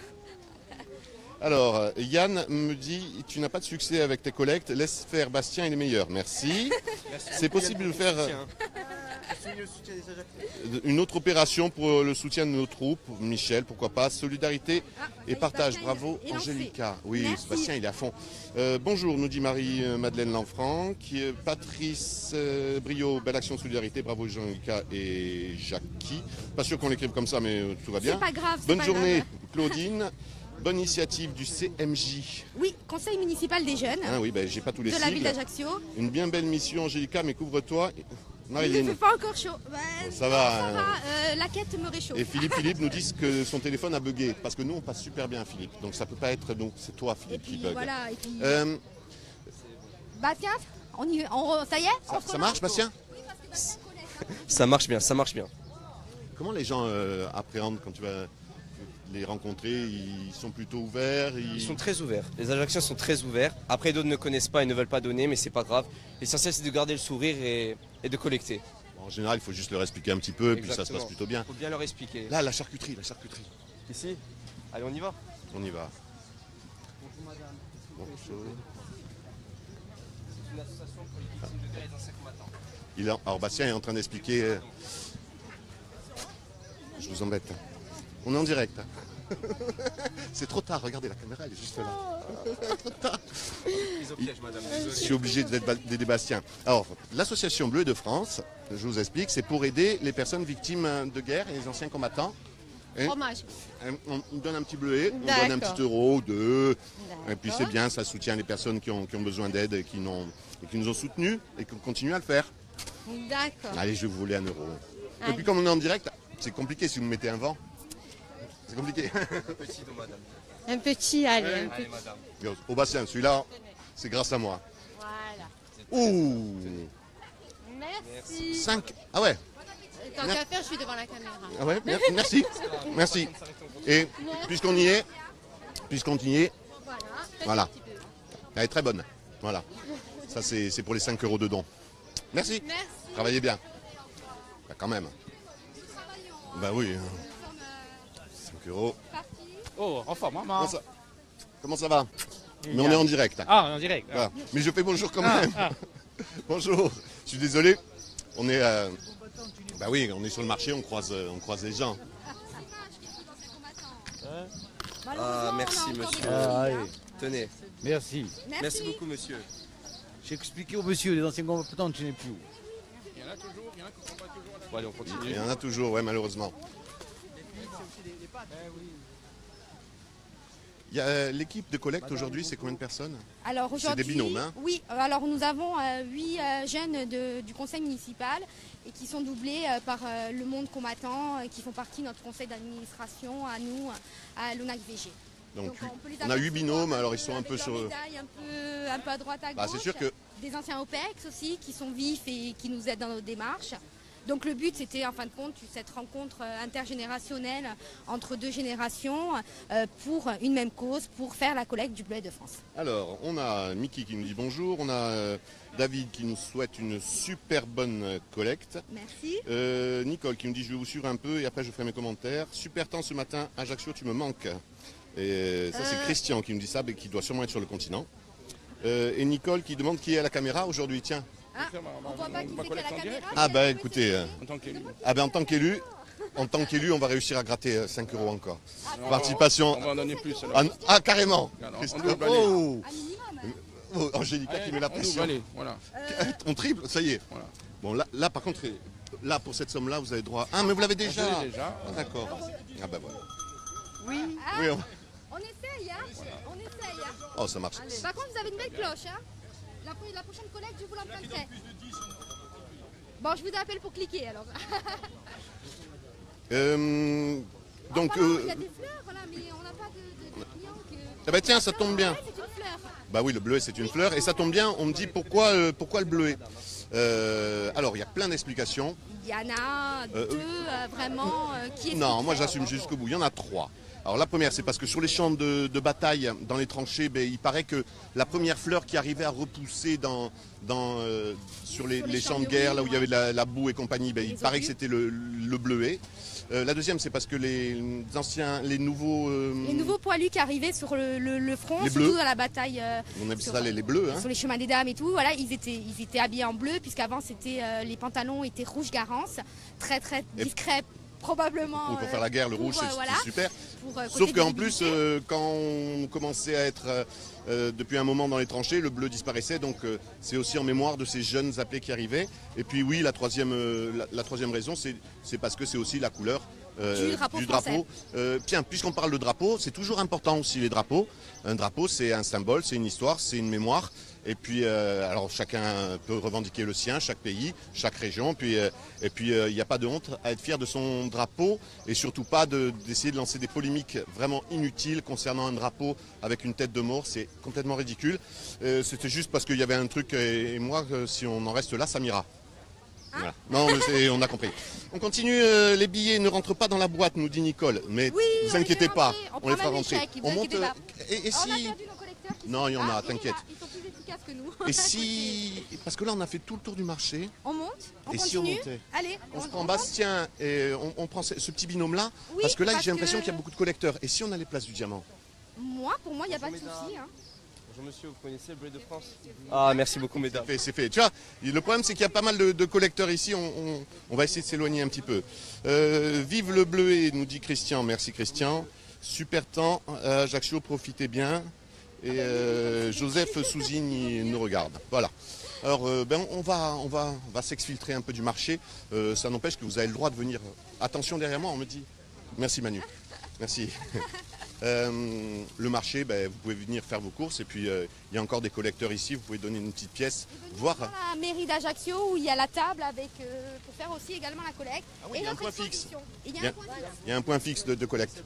Alors, Yann me dit, tu n'as pas de succès avec tes collectes, laisse faire Bastien, il est meilleur. Merci. C'est possible de faire une autre opération pour le soutien de nos troupes. Michel, pourquoi pas. Solidarité et partage. Bravo, Angélica. Oui, merci. Bastien, il est à fond. Bonjour, nous dit Marie-Madeleine Lanfranc. Patrice Brio, belle action de solidarité. Bravo, Angélica et Jackie. Pas sûr qu'on l'écrive comme ça, mais tout va bien. C'est pas grave. Bonne journée, Claudine. bonne initiative du CMJ. Oui, Conseil municipal des jeunes. Ah oui, ben, j'ai pas tous les de la sigles. ville d'Ajaccio. Une bien belle mission, Angélica, mais couvre-toi. Il Marilyn. ne fait pas encore chaud. Bon, ça va. La quête me réchauffe. Et Philippe nous dit que son téléphone a bugué. Parce que nous, on passe super bien, Philippe. Donc ça peut pas être nous. C'est toi, Philippe, qui bug. Voilà, et puis... Euh, Bastien, ça y est ça marche, Bastien? Ça marche bien, ça marche bien. Comment les gens appréhendent quand tu vas les rencontrer? Ils sont plutôt ouverts? Ils sont très ouverts. Les Ajacciens sont très ouverts. Après, d'autres ne connaissent pas et ne veulent pas donner, mais c'est pas grave. L'essentiel, c'est de garder le sourire et de collecter. Bon, en général, il faut juste leur expliquer un petit peu, puis ça se passe plutôt bien. Il faut bien leur expliquer. Là, la charcuterie. Ici? Allez, on y va. On y va. Bonjour, madame. Bonjour. C'est une association pour les victimes de guerre et d'anciens combattants. Alors, Bastien est en train d'expliquer... Je vous embête. On est en direct. C'est trop tard, regardez, la caméra elle est juste là. Trop tard. Je suis obligé d'aider Bastien. Alors, l'association Bleu de France, je vous explique, c'est pour aider les personnes victimes de guerre et les anciens combattants. Fromage. On donne un petit bleuet, on donne un petit euro, 2. Et puis c'est bien, ça soutient les personnes qui ont besoin d'aide et qui nous ont soutenus et qui continuent à le faire. D'accord. Allez, je vais vous voler 1 euro. Allez. Et puis comme on est en direct, c'est compliqué si vous me mettez un vent. C'est compliqué. Un petit, madame. Un petit, allez. Un petit. Madame. Au bassin, celui-là, c'est grâce à moi. Voilà. Ouh. Merci. 5. Ah ouais. Tant qu'à faire, je suis devant la caméra. Ah ouais, merci. Merci. Et puisqu'on y est, voilà. Elle est très bonne. Voilà. Ça, c'est pour les 5 euros de don. Merci. Travaillez bien. Bah, quand même. Bah oui. 5 euros. Oh, enfin, maman. Comment ça va? Mais on est en direct. Ah, en direct. Voilà. Mais je fais bonjour quand même. Bonjour. Je suis désolé. On est... Bah oui, on est sur le marché, on croise les gens. Ah, merci, monsieur. Tenez. Merci. Merci beaucoup, monsieur. J'ai expliqué au monsieur, les anciens combattants, tu n'es plus. Il y en a toujours, il y en a qui combattent toujours. Bon, allez, on continue. Il y en a toujours, ouais, malheureusement. Il y a l'équipe de collecte aujourd'hui, c'est combien de personnes? Alors aujourd'hui, c'est des binômes, hein? Oui, alors nous avons 8 jeunes du conseil municipal et qui sont doublés par le monde combattant qui font partie de notre conseil d'administration à nous, à l'ONAC-VG. Donc on a 8 binômes, alors ils sont un peu sur... Un peu à droite, à gauche. Bah, c'est sûr que... Des anciens OPEX aussi qui sont vifs et qui nous aident dans nos démarches. Donc le but, c'était en fin de compte cette rencontre intergénérationnelle entre 2 générations pour une même cause, pour faire la collecte du bleuet de France. Alors, on a Mickey qui nous dit bonjour, on a David qui nous souhaite une super bonne collecte. Merci. Nicole qui nous dit je vais vous suivre un peu et après je ferai mes commentaires. Super temps ce matin, Ajaccio, tu me manques. Et ça c'est Christian qui nous dit ça, mais qui doit sûrement être sur le continent. Et Nicole qui demande qui est à la caméra aujourd'hui, tiens. Ah, on voit pas qui c'est qui a la caméra. Ah ben écoutez, En tant qu'élu. ah ben, en tant qu'élu, on va réussir à gratter 5 euros encore. Participation. On va en donner plus. Alors. Ah carrément. Alors, Christophe. on double, allez. Oh. Oh, Angélica qui met la pression. Allez, voilà. On triple, ça y est. Voilà. Bon là par contre, là pour cette somme là vous avez droit. Ah mais vous l'avez déjà. Je l'ai déjà. Ah, d'accord. Ah ben voilà. Oui. Oui, On essaye, hein. On essaye. Hein. Oh ça marche. Par contre, vous avez une belle cloche, hein. La prochaine collecte, je vous l'emprunterai. Bon, je vous appelle pour cliquer alors. Donc. Il y a des fleurs, voilà, mais on n'a pas de clients que. Ah bah tiens, ça tombe bien. Ouais, c'est une fleur. Bah oui, le bleuet c'est une fleur et ça tombe bien. On me dit pourquoi le bleuet. Alors il y a plein d'explications. Il y en a 2 vraiment qui est. Non, moi j'assume jusqu'au bout. Il y en a 3. Alors la première, c'est parce que sur les champs de bataille, dans les tranchées, il paraît que la première fleur qui arrivait à repousser sur les champs de guerre, là où il y avait la boue et compagnie, il paraît que c'était le bleuet. La deuxième, c'est parce que les nouveaux... Les nouveaux poilus qui arrivaient sur le front, les surtout bleus. dans la bataille... on appelle ça les bleus. Hein. Sur les chemins des dames et tout, voilà, ils étaient habillés en bleu, puisqu'avant, les pantalons étaient rouge garance, très très discrets. Probablement. Pour faire la guerre, le rouge, c'est super. Sauf qu'en plus, quand on commençait à être depuis un moment dans les tranchées, le bleu disparaissait. Donc c'est aussi en mémoire de ces jeunes appelés qui arrivaient. Et puis oui, la troisième raison, c'est parce que c'est aussi la couleur du drapeau français. Tiens, puisqu'on parle de drapeau, c'est toujours important aussi les drapeaux. Un drapeau, c'est un symbole, c'est une histoire, c'est une mémoire. Et puis, alors chacun peut revendiquer le sien, chaque pays, chaque région. Et puis, il n'y a pas de honte à être fier de son drapeau et surtout pas d'essayer de lancer des polémiques vraiment inutiles concernant un drapeau avec une tête de mort. C'est complètement ridicule. C'était juste parce qu'il y avait un truc et moi, si on en reste là, ça m'ira. Voilà. Non, mais on a compris. On continue, les billets ne rentrent pas dans la boîte, nous dit Nicole. Mais oui, ne vous inquiétez pas, on les fera rentrer. rentrer. On monte. Et si... On a perdu nos collecteurs qui non, il y en a, t'inquiète. Ils sont plus efficaces que nous. Et si... Parce que là, on a fait tout le tour du marché. On monte, on et continue. Si on montait? Allez, on se prend Bastien et on prend ce petit binôme-là. Oui, parce que là, j'ai l'impression qu'il y a beaucoup de collecteurs. Et si on a les places du diamant? Pour moi, il n'y a pas de souci. Bonjour monsieur, vous connaissez le bleu de France? Ah, merci beaucoup mesdames. C'est fait. Tu vois, le problème c'est qu'il y a pas mal de collecteurs ici, on va essayer de s'éloigner un petit peu. Vive le bleuet, nous dit Christian. Merci Christian. Super temps, Ajaccio, profitez bien. Et Joseph Souzigne nous regarde. Voilà. Alors on va s'exfiltrer un peu du marché. Ça n'empêche que vous avez le droit de venir. Attention derrière moi, on me dit. Merci Manu. Merci. Le marché, vous pouvez venir faire vos courses et puis il y a encore des collecteurs ici, vous pouvez donner une petite pièce, voir. Dans la mairie d'Ajaccio où il y a la table avec pour faire aussi également la collecte. Ah oui, et il y a un point fixe. Il y a un point fixe de collecte.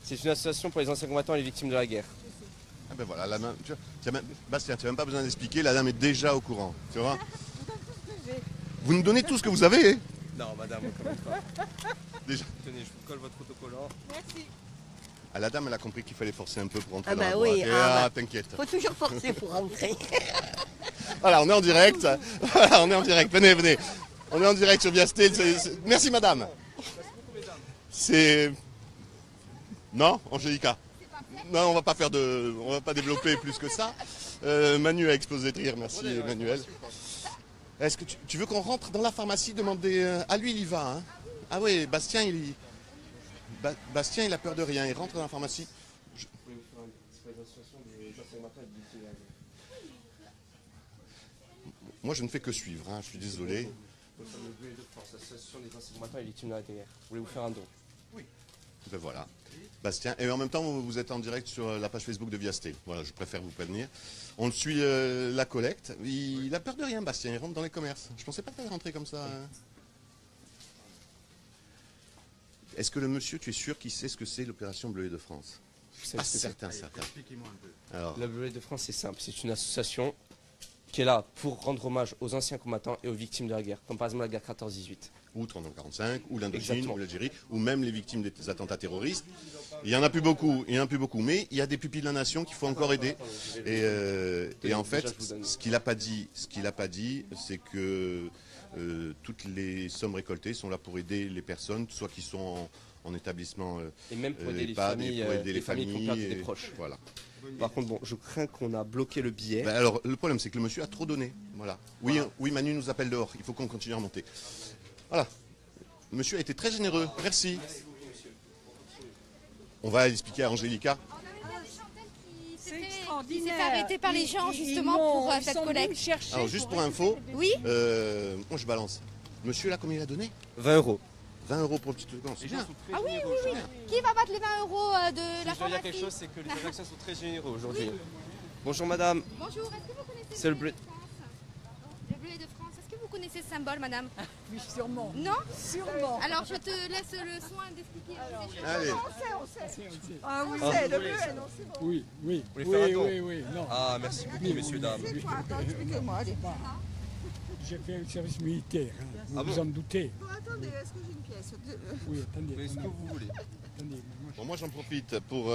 C'est une association pour les anciens combattants et les victimes de la guerre. Ah ben voilà, la main, Bastien, tu n'as même pas besoin d'expliquer, la dame est déjà au courant, tu vois. Vous nous donnez tout ce que vous avez, hein? Non, madame, on ne pas. Déjà. Tenez, je vous colle votre autocollant. Merci. Ah, la dame, elle a compris qu'il fallait forcer un peu pour rentrer Ah dans la oui, boîte. T'inquiète. Faut toujours forcer pour rentrer. Voilà, on est en direct. Voilà, on est en direct. Venez. On est en direct sur Viastel. Merci, madame. C'est... Non, Angélica? Non, on va pas développer plus que ça. Manu a explosé de rire. Merci, Emmanuel. Est-ce que tu veux qu'on rentre dans la pharmacie demander... Ah, lui, il y va, hein. Ah oui, Bastien, il a peur de rien. Il rentre dans la pharmacie. Moi, je ne fais que suivre, hein. Je suis désolé. L'association des anciens combattants et les victimes de la guerre. Voulez-vous faire un don? Oui. Ben voilà. Bastien, et en même temps, vous êtes en direct sur la page Facebook de Viastel. Voilà, je préfère vous prévenir. On suit la collecte. Il a peur de rien, Bastien. Il rentre dans les commerces. Je ne pensais pas qu'il allait rentrer comme ça. Hein. Est-ce que le monsieur, tu es sûr qu'il sait ce que c'est l'opération Bleuet de France? Certain. Expliquez-moi un peu. Alors, le Bleuet de France, c'est simple. C'est une association qui est là pour rendre hommage aux anciens combattants et aux victimes de la guerre, comme par exemple la guerre 14-18. Ou 30-45, ou l'Indochine, ou l'Algérie, ou même les victimes des attentats terroristes. Il n'y en a plus beaucoup, mais il y a des pupilles de la nation qu'il faut encore aider. Et en fait, ce qu'il n'a pas dit, c'est que toutes les sommes récoltées sont là pour aider les personnes, soit qui sont en établissement et même pour aider les familles qui ont perdu des proches. Voilà. Par contre, bon, je crains qu'on a bloqué le billet. Alors, le problème, c'est que le monsieur a trop donné. Voilà. Oui, Manu nous appelle dehors. Il faut qu'on continue à remonter. Voilà. Le monsieur a été très généreux. Merci. On va expliquer à Angélica. Il s'est fait arrêter par les gens justement pour cette collecte. Alors, juste pour info. Oui. Moi, je balance. Monsieur, là, combien il a donné? 20 €. 20 € pour le petit truc. C'est bien. Ah oui. Qui va battre les 20 € de la pharmacie? Je dois dire quelque chose, c'est que les Ajacciens sont très généreux aujourd'hui. Bonjour madame. Bonjour, est-ce que vous connaissez c'est le bleu de France? Le bleuet de France, est-ce que vous connaissez ce symbole, madame? Oui, sûrement. Non? Sûrement. Alors je te laisse le soin d'expliquer. Allez. On sait. Ah oui, C'est le bleu, non, c'est bon. Oui. Vous voulez faire un don? Oui. Non. Ah, merci beaucoup, messieurs, dames. C'est quoi? Attends, expliquez-moi, allez. J'ai fait le service militaire, hein. Vous Ah vous bon en doutez. Bon, attendez, est-ce que j'ai une pièce? Oui, attendez. Est-ce que vous voulez? Attendez, Moi, j'en profite pour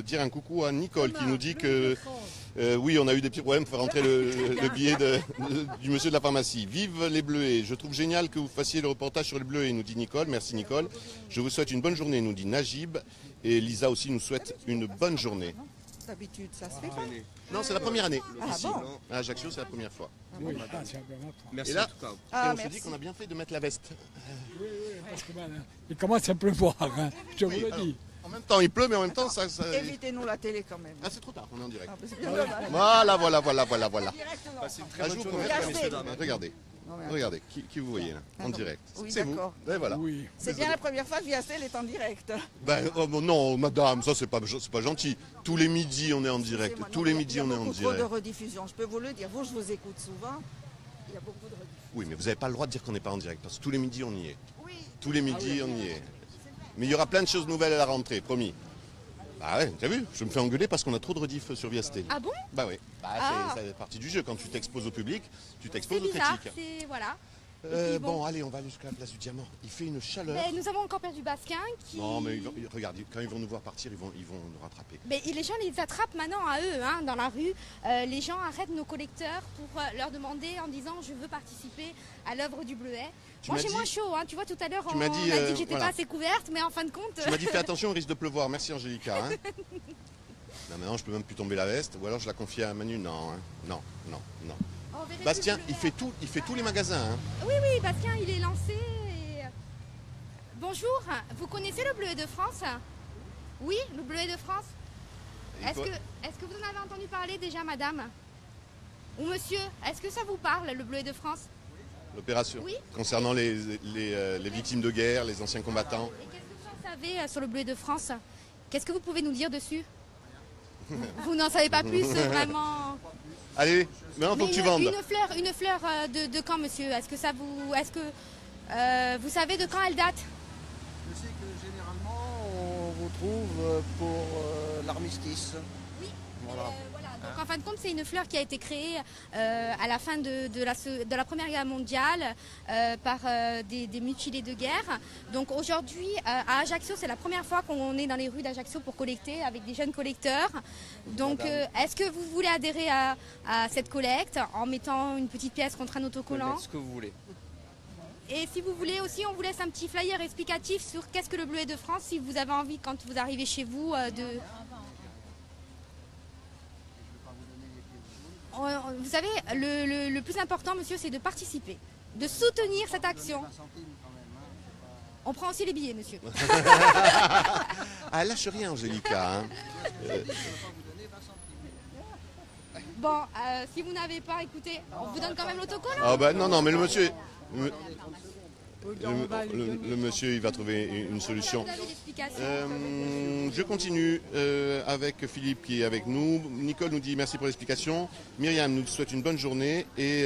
dire un coucou à Nicole qui nous dit que oui, on a eu des petits problèmes pour faire rentrer le billet du monsieur de la pharmacie. Vive les Bleuets. Je trouve génial que vous fassiez le reportage sur les Bleuets, nous dit Nicole. Merci Nicole. Je vous souhaite une bonne journée, nous dit Najib. Et Lisa aussi nous souhaite une bonne journée. D'habitude, ça se fait pas. Non, c'est la première année. Ah ici. bon? À Ajaccio, c'est la première fois. Oui, c'est un peu notre. Merci Et là, en tout cas. Ah, on se dit merci. qu'on a bien fait de mettre la veste. Oui, parce que il commence à pleuvoir, hein. Je vous le dis. En même temps, il pleut, mais en même temps, ça... Évitez-nous la télé quand même. Ah, c'est trop tard, on est en direct. Ah, bah, c'est bien dommage. Voilà. Passez une très Ah, bonne je vous journée, promets, messieurs, dames. regardez. Regardez, qui vous voyez là, en direct. Oui, c'est vous. d'accord. Et voilà. C'est bien la première fois que Viastel est en direct. Ben, oh, non, madame, ça c'est pas gentil. Tous les midis on est en direct. Tous les midis on est en direct. Il y a beaucoup trop de rediffusion, je peux vous le dire. Vous, je vous écoute souvent. Il y a beaucoup de rediffusion. Oui, mais vous n'avez pas le droit de dire qu'on n'est pas en direct, parce que tous les midis on y est. Oui. Tous les midis on y est. Mais il y aura plein de choses nouvelles à la rentrée, promis. Ah ouais, t'as vu, je me fais engueuler parce qu'on a trop de rediff sur Viastel. Ah bon? Bah oui, c'est partie du jeu. Quand tu t'exposes au public, tu t'exposes aux bizarre, critiques. c'est voilà. Bon, allez, on va aller jusqu'à la place du Diamant. Il fait une chaleur. Mais nous avons encore perdu Bastien qui... Non, mais regarde, quand ils vont nous voir partir, ils vont nous rattraper. Mais les gens les attrapent maintenant à eux, hein, dans la rue. Les gens arrêtent nos collecteurs pour leur demander en disant je veux participer à l'œuvre du Bleuet. Moi j'ai moins chaud, hein. Tu vois tout à l'heure on m'a dit que j'étais pas assez couverte, mais en fin de compte... Tu m'as dit fais attention, il risque de pleuvoir. Merci Angélica. Hein. Non, maintenant je peux même plus tomber la veste, ou alors je la confie à Manu. Non, hein. Non. Bastien, il fait tous les magasins. Hein. Oui, Bastien, il est lancé. Bonjour, vous connaissez le Bleuet de France? Oui, le Bleuet de France. Est-ce que vous en avez entendu parler déjà, madame? Ou monsieur, est-ce que ça vous parle, le Bleuet de France? L'opération concernant les victimes de guerre, les anciens combattants. Et qu'est-ce que vous en savez sur le Bleuet de France? Qu'est-ce que vous pouvez nous dire dessus? Vous n'en savez pas plus, vraiment? Allez, maintenant il faut que tu vendes. Une fleur de quand, monsieur? Est-ce que vous savez de quand elle date? Je sais que généralement on vous trouve pour l'armistice. Oui. Voilà. Donc en fin de compte, c'est une fleur qui a été créée à la fin de la Première Guerre mondiale par des mutilés de guerre. Donc aujourd'hui, à Ajaccio, c'est la première fois qu'on est dans les rues d'Ajaccio pour collecter avec des jeunes collecteurs. Donc est-ce que vous voulez adhérer à cette collecte en mettant une petite pièce contre un autocollant? Ce que vous voulez. Et si vous voulez aussi, on vous laisse un petit flyer explicatif sur qu'est-ce que le Bleuet de France, si vous avez envie, quand vous arrivez chez vous, Vous savez, le plus important, monsieur, c'est de participer, de soutenir cette action. On prend aussi les billets, monsieur. Ah, lâche rien, Angélica. Hein. Bon, si vous n'avez pas écouté, on vous donne quand même l'autocollant. Ah bah non, mais le monsieur... Le monsieur, il va trouver une solution. Je continue avec Philippe qui est avec nous. Nicole nous dit merci pour l'explication. Myriam nous souhaite une bonne journée. Et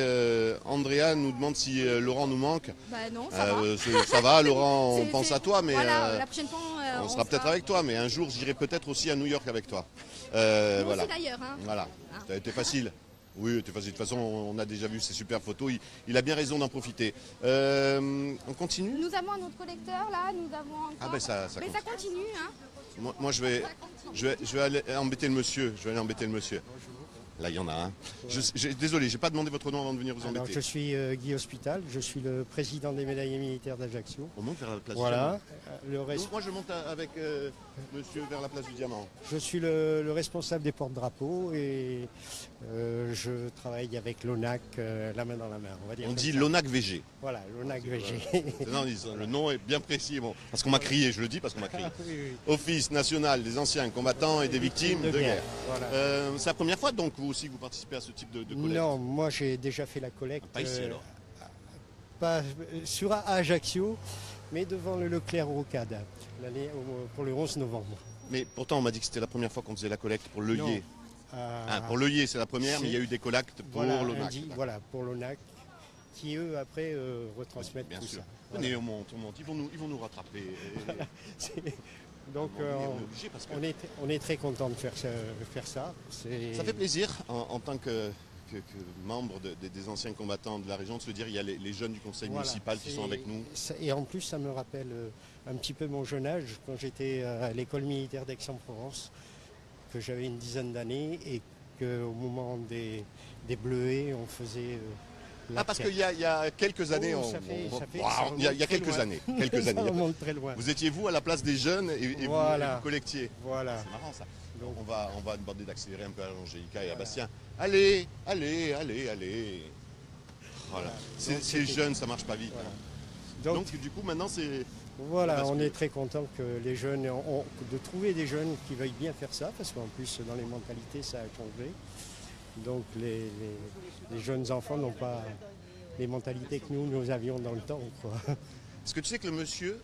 Andrea nous demande si Laurent nous manque. Bah non, ça va. Ça va, Laurent, on pense à toi. Mais voilà, la prochaine fois, on sera peut-être avec toi. Mais un jour, j'irai peut-être aussi à New York avec toi. Nous voilà. aussi d'ailleurs. Hein. Voilà, ça a été facile. Oui, de toute façon, on a déjà vu ces super photos. Il a bien raison d'en profiter. On continue? Nous avons un autre collecteur là. Nous avons encore... Ah ben ça continue. Hein. Moi, je vais aller embêter le monsieur. Là, il y en a un. Désolé, je n'ai pas demandé votre nom avant de venir vous embêter. Alors, je suis Guy Hospital, je suis le président des médaillés militaires d'Ajaccio. On monte vers la place voilà. du Diamant. Moi, je monte avec monsieur vers la place du Diamant. Je suis le responsable des porte-drapeaux et je travaille avec l'ONAC, la main dans la main. On dit l'ONAC VG. Voilà, l'ONAC VG. Non, le nom est bien précis. Bon, parce qu'on m'a crié, je le dis parce qu'on m'a crié. Oui. Office national des anciens combattants et des victimes de guerre. Voilà. C'est la première fois donc vous aussi que vous participez à ce type de collecte? Non, moi j'ai déjà fait la collecte. Pas ici alors? Pas sur Ajaccio, mais devant le Leclerc Rocade, pour le 11 novembre. Mais pourtant on m'a dit que c'était la première fois qu'on faisait la collecte pour l'œillet. Pour l'œillet c'est la première, mais il y a eu des collectes pour l'ONAC. Voilà, pour l'ONAC, qui eux après retransmettent bien tout sûr. ça. Venez, voilà. on monte, ils vont nous rattraper. Voilà. Donc on est très content de faire ça. Ça fait plaisir en tant que membre des anciens combattants de la région de se dire il y a les jeunes du conseil municipal qui sont avec nous. Et en plus ça me rappelle un petit peu mon jeune âge quand j'étais à l'école militaire d'Aix-en-Provence, que j'avais une dizaine d'années et qu'au moment des Bleuets on faisait... parce qu'il y a quelques années, il y a quelques années. Ça remonte très loin. Vous étiez vous à la place des jeunes et vous collectiez. Voilà. C'est marrant ça. Donc, on va demander d'accélérer un peu à Angélica et à Bastien. Allez. Voilà. C'est jeune, ça marche pas vite. Voilà. Hein. Donc du coup maintenant c'est... Voilà, on est très content que les jeunes, de trouver des jeunes qui veuillent bien faire ça, parce qu'en plus dans les mentalités ça a changé. Donc les jeunes enfants n'ont pas les mentalités que nous avions dans le temps, quoi. Est-ce que tu sais que le monsieur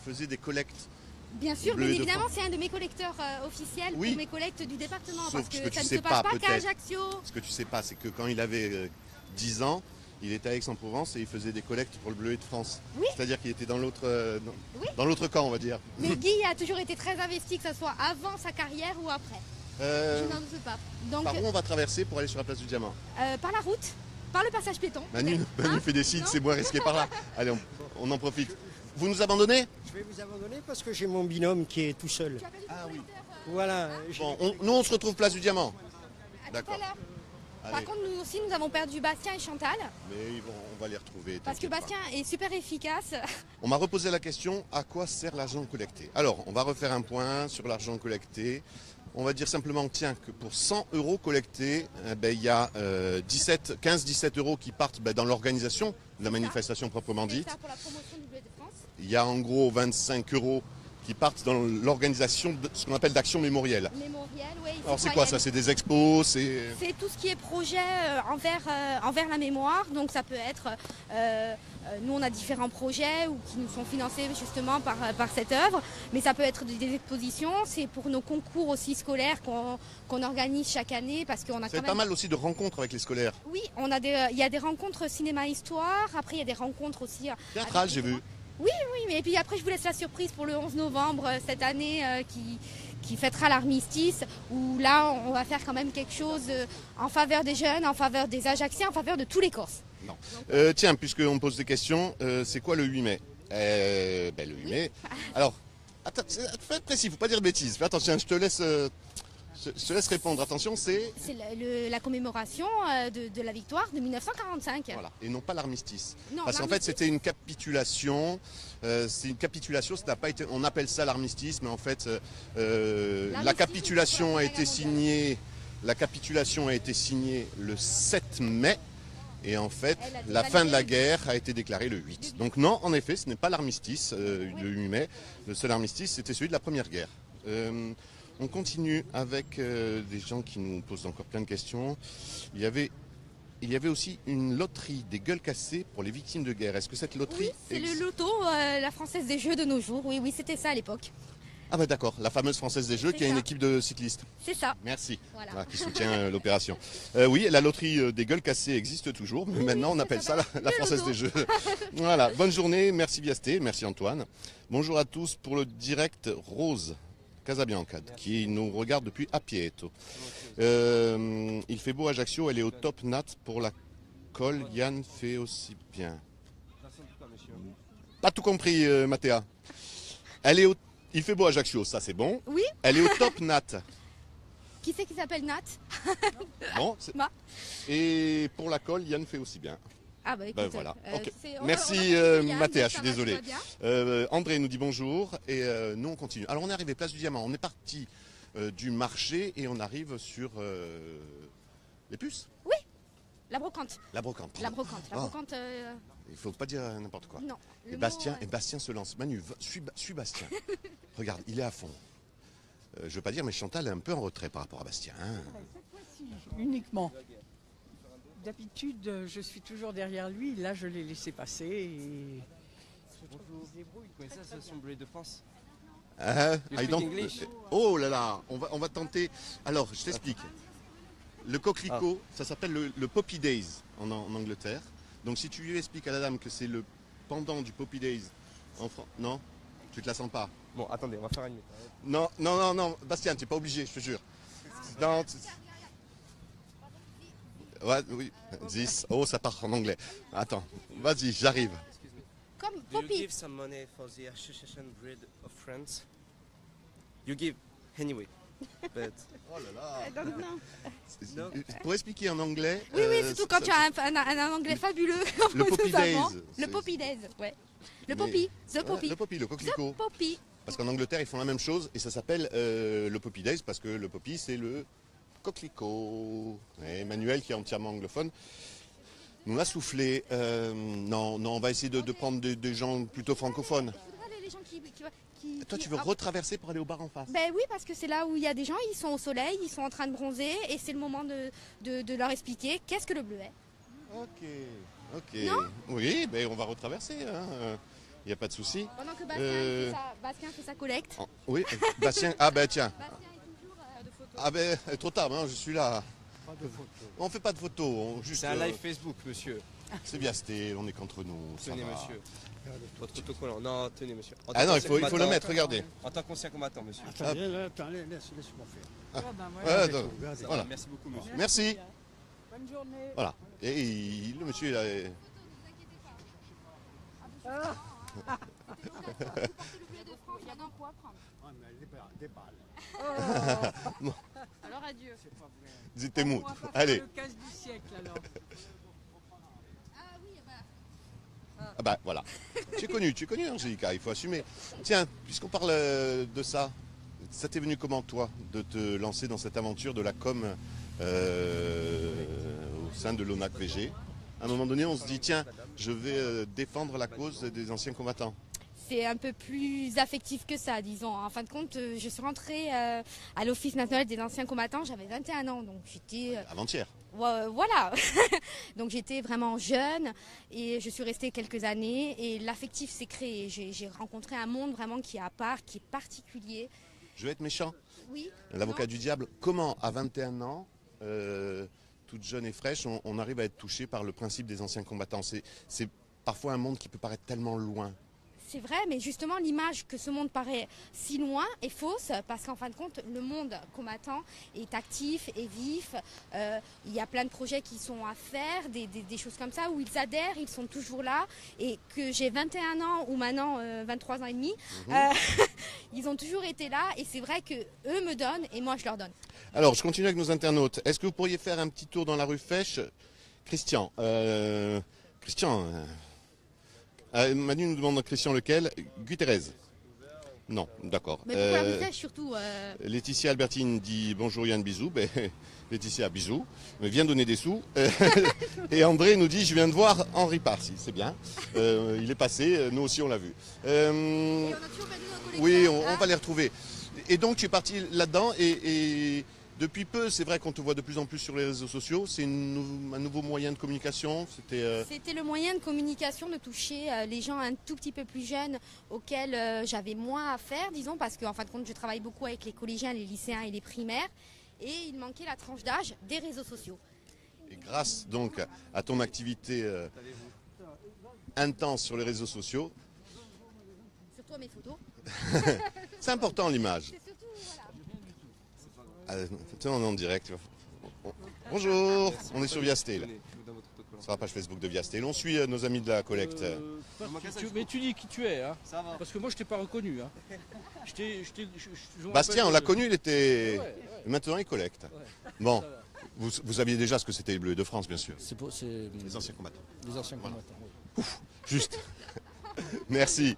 faisait des collectes? Bien sûr, bien évidemment, c'est un de mes collecteurs officiels pour mes collectes du département. Sauf parce que que ça tu ne sais se passe pas qu'à peut-être. Ajaccio. Ce que tu sais pas, c'est que quand il avait 10 ans, il était à Aix-en-Provence et il faisait des collectes pour le Bleuet de France. Oui. C'est-à-dire qu'il était dans l'autre dans l'autre camp, on va dire. Mais Guy a toujours été très investi, que ce soit avant sa carrière ou après. Je n'en doute pas. Donc, par où on va traverser pour aller sur la place du Diamant? par la route, par le passage piéton. Manu fait des sites, c'est moins risqué par là. Allez, on en profite. Vous nous abandonnez? Je vais vous abandonner parce que j'ai mon binôme qui est tout seul. Ah oui. Voilà. Bon, nous on se retrouve place du Diamant. D'accord. Par contre, nous aussi, nous avons perdu Bastien et Chantal. Mais on va les retrouver. Parce que Bastien est super efficace. On m'a reposé la question, à quoi sert l'argent collecté? Alors, on va refaire un point sur l'argent collecté. On va dire simplement, tiens, que pour 100 € collectés, il y a 15-17 € qui partent dans l'organisation de la manifestation proprement dite. Ça pour la promotion du Bleuet de France. Il y a en gros 25 € qui partent dans l'organisation de ce qu'on appelle d'action mémorielle. Mémorielle, oui. Alors c'est quoi ça? C'est des expos? C'est tout ce qui est projet envers la mémoire. Donc ça peut être, nous on a différents projets qui nous sont financés justement par cette œuvre. Mais ça peut être des expositions. C'est pour nos concours aussi scolaires qu'on organise chaque année. Parce qu'on a c'est pas mal aussi de rencontres avec les scolaires. Oui, il y a des rencontres cinéma-histoire. Après il y a des rencontres aussi... Théâtrales, j'ai vu. Oui, mais puis après je vous laisse la surprise pour le 11 novembre cette année qui fêtera l'armistice, où là on va faire quand même quelque chose en faveur des jeunes, en faveur des Ajacciens, en faveur de tous les Corses. Non. Tiens, puisqu'on me pose des questions, c'est quoi le 8 mai? Le 8 mai. Alors, attends, faut être précis, faut pas dire de bêtises. Fais attention, je te laisse répondre. Attention, c'est la commémoration de la victoire de 1945. Voilà, et non pas l'armistice. Non, parce qu'en fait, c'était une capitulation. C'est une capitulation, ça n'a pas été. On appelle ça l'armistice, mais en fait, la capitulation a été signée. La capitulation a été signée le 7 mai. Et en fait, la fin de la guerre a été déclarée le 8. Donc non, en effet, ce n'est pas l'armistice, le 8 mai. Le seul armistice, c'était celui de la Première Guerre. On continue avec des gens qui nous posent encore plein de questions. Il y avait aussi une loterie des gueules cassées pour les victimes de guerre. Est-ce que cette loterie... Oui, c'est le loto, la Française des Jeux de nos jours. Oui, c'était ça à l'époque. Ah bah d'accord, la fameuse Française des Jeux qui a une équipe de cyclistes. C'est ça. Merci. Voilà. Qui soutient l'opération. Oui, la loterie des gueules cassées existe toujours, mais maintenant on appelle ça la Française des Jeux. Voilà, bonne journée, merci Viasté, merci Antoine. Bonjour à tous pour le direct Rose Casabianca, qui nous regarde depuis Apieto. Il fait beau à Ajaccio, elle est au top nat pour la colle, Yann fait aussi bien. Pas tout compris, Mathéa. Il fait beau à Ajaccio, ça c'est bon. Oui. Elle est au top nat. Qui c'est qui s'appelle Nat? Bon. Et pour la colle, Yann fait aussi bien. Ah bah écoute, voilà. Okay. Merci Mathéa, je suis désolé. André nous dit bonjour et nous on continue. Alors on est arrivé place du Diamant, on est parti du marché et on arrive sur les puces. Oui, la brocante. La brocante. La brocante. La brocante il ne faut pas dire n'importe quoi. Non. Et Bastien se lance. Manu, suis Bastien. Regarde, il est à fond. Je ne veux pas dire, mais Chantal est un peu en retrait par rapport à Bastien. Hein. Cette fois-ci, uniquement. D'habitude, je suis toujours derrière lui. Là, je l'ai laissé passer. Et... Ça, c'est son Bleuet de France. Oh là là, on va tenter. Alors, je t'explique. Le coquelicot, ça s'appelle le Poppy Days en Angleterre. Donc si tu lui expliques à la dame que c'est le pendant du Poppy Days en France, non, tu te la sens pas. Bon, attendez, on va faire une minute. Non, Bastien, tu n'es pas obligé, je te jure. Non. Ouais, oui. 10. Oh, ça part en anglais. Attends, vas-y, j'arrive. Comme Poppy. Do you give some money for the Association Breed of France? You give anyway. But... Oh là là. Pour expliquer en anglais... Oui, surtout quand tu as un anglais fabuleux. Le Poppy Days. Le Poppy Days, ouais. Le Poppy, The Poppy. Le Poppy, le coquelicot. The Poppy. Parce qu'en Angleterre, ils font la même chose et ça s'appelle le Poppy Days parce que le Poppy, c'est le coquelicot. Et Emmanuel, qui est entièrement anglophone, nous l'a soufflé. Non, on va essayer de prendre des gens plutôt francophones. Toi, tu veux retraverser pour aller au bar en face? Ben oui, parce que c'est là où il y a des gens, ils sont au soleil, ils sont en train de bronzer, et c'est le moment de leur expliquer qu'est-ce que le bleuet. Ok. Ok. Non Oui, mais on va retraverser. Il n'y a pas de souci. Pendant que Bastien fait sa collecte. Oui, Bastien. Ah ben tiens. Bastien est toujours de photos. Ah ben trop tard, je suis là. Pas de photos. On fait pas de photos. C'est un live Facebook, monsieur. C'est Viasté, on est qu'entre nous. Tenez, monsieur. Votre autocollant. Non, tenez, monsieur. Ah non, il faut le mettre, regardez. En tant qu'ancien combattant, monsieur. Attendez, laisse-moi faire. Voilà. Merci beaucoup, monsieur. Merci. Bonne journée. Voilà. Et le monsieur, il a... Des balles. Bon. Alors adieu. C'était mou. Allez. Le casse du siècle alors. Ah bah voilà. Tu es connu, Angélica, il faut assumer. Tiens, puisqu'on parle de ça, ça t'est venu comment, toi, de te lancer dans cette aventure de la com au sein de l'ONAC VG? À un moment donné, on se dit, tiens, je vais défendre la cause des anciens combattants. C'est un peu plus affectif que ça, disons. En fin de compte, je suis rentrée à l'Office national des anciens combattants, j'avais 21 ans, donc j'étais... Avant-hier. Voilà. Donc j'étais vraiment jeune et je suis restée quelques années et l'affectif s'est créé. J'ai rencontré un monde vraiment qui est à part, qui est particulier. Je vais être méchant. Oui. L'avocat du diable, comment à 21 ans, toute jeune et fraîche, on arrive à être touché par le principe des anciens combattants? C'est parfois un monde qui peut paraître tellement loin. C'est vrai, mais justement l'image que ce monde paraît si loin est fausse parce qu'en fin de compte, le monde combattant est actif, est vif. Il y a plein de projets qui sont à faire, des choses comme ça où ils adhèrent, ils sont toujours là. Et que j'ai 21 ans ou maintenant 23 ans et demi, ils ont toujours été là et c'est vrai qu'eux me donnent et moi je leur donne. Alors, je continue avec nos internautes. Est-ce que vous pourriez faire un petit tour dans la rue Fèche? Christian. Manu nous demande Christian lequel? Guterres. Non, d'accord. Mais pourquoi la Fèche surtout Laetitia Albertine dit bonjour Yann, bisous. Ben, Laetitia, bisous. Mais viens donner des sous. Et André nous dit je viens de voir Henri Parsi. C'est bien. Il est passé, nous aussi on l'a vu. Oui, on va les retrouver. Et donc tu es parti là-dedans et depuis peu, c'est vrai qu'on te voit de plus en plus sur les réseaux sociaux. C'est un nouveau moyen de communication. C'était le moyen de communication de toucher les gens un tout petit peu plus jeunes auxquels j'avais moins à faire, disons, parce qu'en fin de compte, je travaille beaucoup avec les collégiens, les lycéens et les primaires. Et il manquait la tranche d'âge des réseaux sociaux. Et grâce donc à ton activité intense sur les réseaux sociaux. Surtout à mes photos. C'est important l'image. On est en direct. Bonjour, on est sur Viasté. Sur la page Facebook de Viasté. On suit nos amis de la collecte. Mais tu dis qui tu es, hein? Parce que moi je t'ai pas reconnu. Hein. Bastien, on l'a connu, il était. Ouais. Maintenant il collecte. Ouais. Bon, vous saviez déjà ce que c'était les Bleus de France, bien sûr. C'est les anciens combattants. Les anciens combattants. Oui. Ouf, juste. Merci.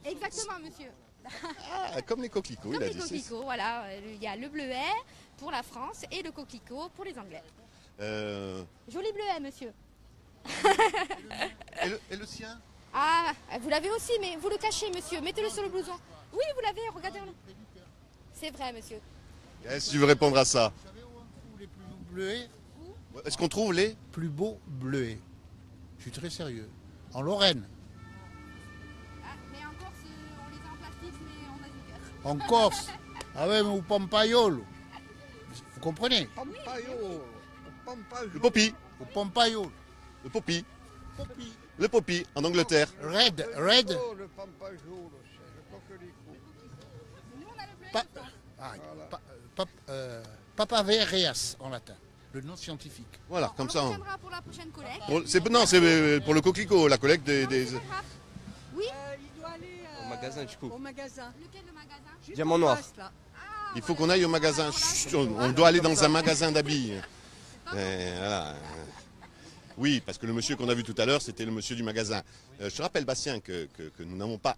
Exactement, monsieur. Ah, comme les coquelicots, comme il a les dit. Coquelicots, voilà. Il y a le bleuet pour la France et le coquelicot pour les Anglais. Joli bleuet, monsieur. Et le sien? Ah, vous l'avez aussi, mais vous le cachez, monsieur. Mettez-le sur le blouson. Oui, vous l'avez, regardez-le. C'est vrai, monsieur. Est-ce que tu veux répondre à ça? Vous savez où on trouve les plus beaux bleuets? Est-ce qu'on trouve les plus beaux bleuets? Je suis très sérieux. En Lorraine. En Corse. Ah ouais, mais au Pompaiolo. Vous comprenez? Le poppy. Au Pompaiolo. Le poppy. Le poppy, en Angleterre. Red. Le Pampajolo, c'est le coquelicot. Papavereas en latin, le nom scientifique. Voilà, comme ça. On reviendra pour la prochaine collecte. C'est pour le coquelicot, la collecte des... Oui. Il doit aller au magasin du coup. Au magasin. Lequel le magasin? Diamant noir. Il faut qu'on aille au magasin. Chut, on doit aller dans un magasin d'habits. Voilà. Oui, parce que le monsieur qu'on a vu tout à l'heure, c'était le monsieur du magasin. Je te rappelle, Bastien, que nous n'avons pas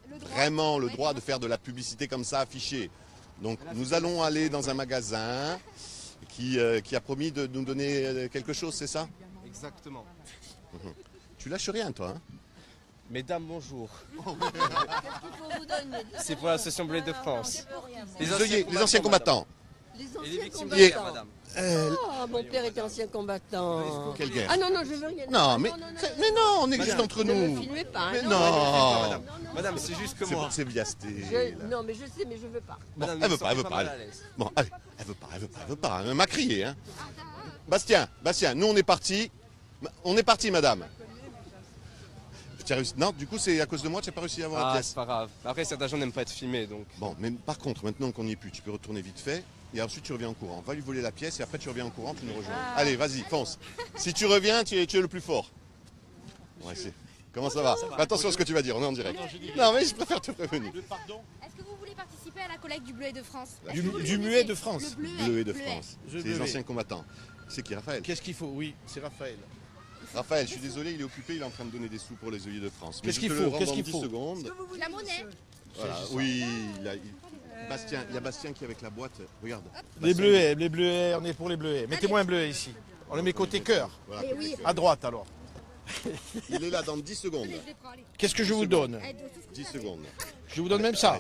vraiment le droit de faire de la publicité comme ça affichée. Donc nous allons aller dans un magasin qui a promis de nous donner quelque chose, c'est ça? Exactement. Tu lâches rien, toi, hein? Mesdames, bonjour. C'est pour l'association Bleuet de France. Les anciens combattants. Et les victimes de guerre, madame. Oh, mon père était ancien combattant. Quelle guerre? Ah non, non, je veux rien. Non, mais non, on est juste entre Ne nous. me filmez pas. Mais non. non. Madame, c'est juste que moi. C'est Viasté. Non, mais je sais, mais je veux pas. Bon, Madame, elle veut ne pas, elle veut sentez pas. mal à l'aise. Bon, allez, elle veut pas. Elle m'a crié, hein. Bastien, nous on est parti. On est parti, madame. Tu as réussi. Non, du coup, c'est à cause de moi, tu n'as pas réussi à avoir la Ah, pièce. c'est pas grave. Après, certains gens n'aiment pas être filmés, donc. Bon, mais par contre, maintenant qu'on n'y est plus, tu peux retourner vite fait. Et ensuite, tu reviens en courant. Va lui voler la pièce et après, tu reviens en courant, tu nous rejoins. Allez, vas-y, fonce. Si tu reviens, tu es le plus fort. Ouais, comment ça va? Attention à ce que tu vas dire, on est en direct. Non, mais je préfère te prévenir. Est-ce que vous voulez participer à la collecte du Bleuet de France? Du Muet de France. Le Bleuet de Bleuet. France. C'est les anciens combattants. C'est qui, Raphaël? Qu'est-ce qu'il faut? Oui, c'est Raphaël. Raphaël, je suis désolé, il est occupé, il est en train de donner des sous pour les œillets de France. Qu'est-ce qu'il faut? Qu'est-ce qu'il faut? Secondes. La monnaie. Voilà. Oui, Bastien, il y a Bastien qui est avec la boîte. Regarde. Les bleuets, on est pour les bleuets. Mettez-moi un bleuet ici. On le met côté cœur. Voilà, Eh oui. À droite alors. il est là dans 10 secondes. Qu'est-ce que je vous donne? 10 secondes. Je vous donne même ça.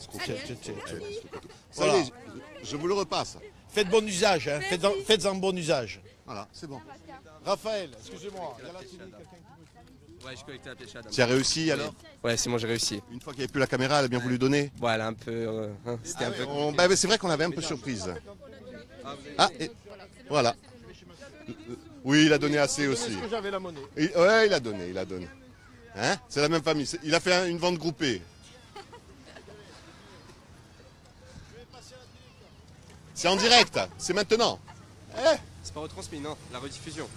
Ça y est, je vous le repasse. Faites bon usage, hein. Faites-en bon usage. Voilà, c'est bon. Raphaël, excusez-moi. Il y a là quelqu'un qui me... Ouais, je collectais la pièce à la dame. Tu as réussi alors? Ouais, c'est moi, j'ai réussi. Une fois qu'il n'y avait plus la caméra, elle a bien voulu donner? Ouais, elle a un peu. C'était un peu. Bah, c'est vrai qu'on avait un peu surprise. Ah, et voilà. Oui, il a donné assez aussi. Est-ce que j'avais la monnaie? Ouais, il a donné. Hein? C'est la même famille. Il a fait une vente groupée. C'est en direct, c'est maintenant. C'est pas retransmis, non, la rediffusion.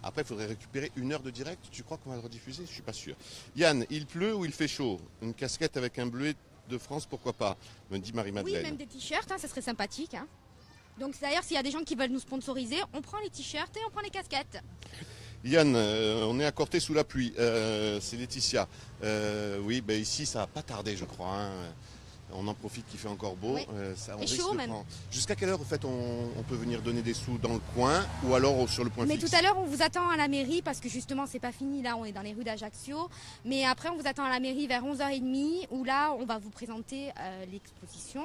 Après, il faudrait récupérer 1 heure de direct. Tu crois qu'on va le rediffuser? Je suis pas sûr. Yann, il pleut ou il fait chaud? Une casquette avec un bleuet de France, pourquoi pas? Me dit Oui, Marie-Madeleine. même des t-shirts, hein, ça serait sympathique. Hein. Donc d'ailleurs, s'il y a des gens qui veulent nous sponsoriser, on prend les t-shirts et on prend les casquettes. Yann, on est à Corté sous la pluie. C'est Laetitia. Oui, ben ici, ça va pas tarder, je crois. Hein. On en profite qu'il fait encore beau. Oui. Ça, on Et risque chaud de même. prendre. Jusqu'à quelle heure, en fait, on peut venir donner des sous dans le coin ou alors sur le point Mais fixe? tout à l'heure, on vous attend à la mairie parce que justement, c'est pas fini. Là, on est dans les rues d'Ajaccio. Mais après, on vous attend à la mairie vers 11h30 où là, on va vous présenter l'exposition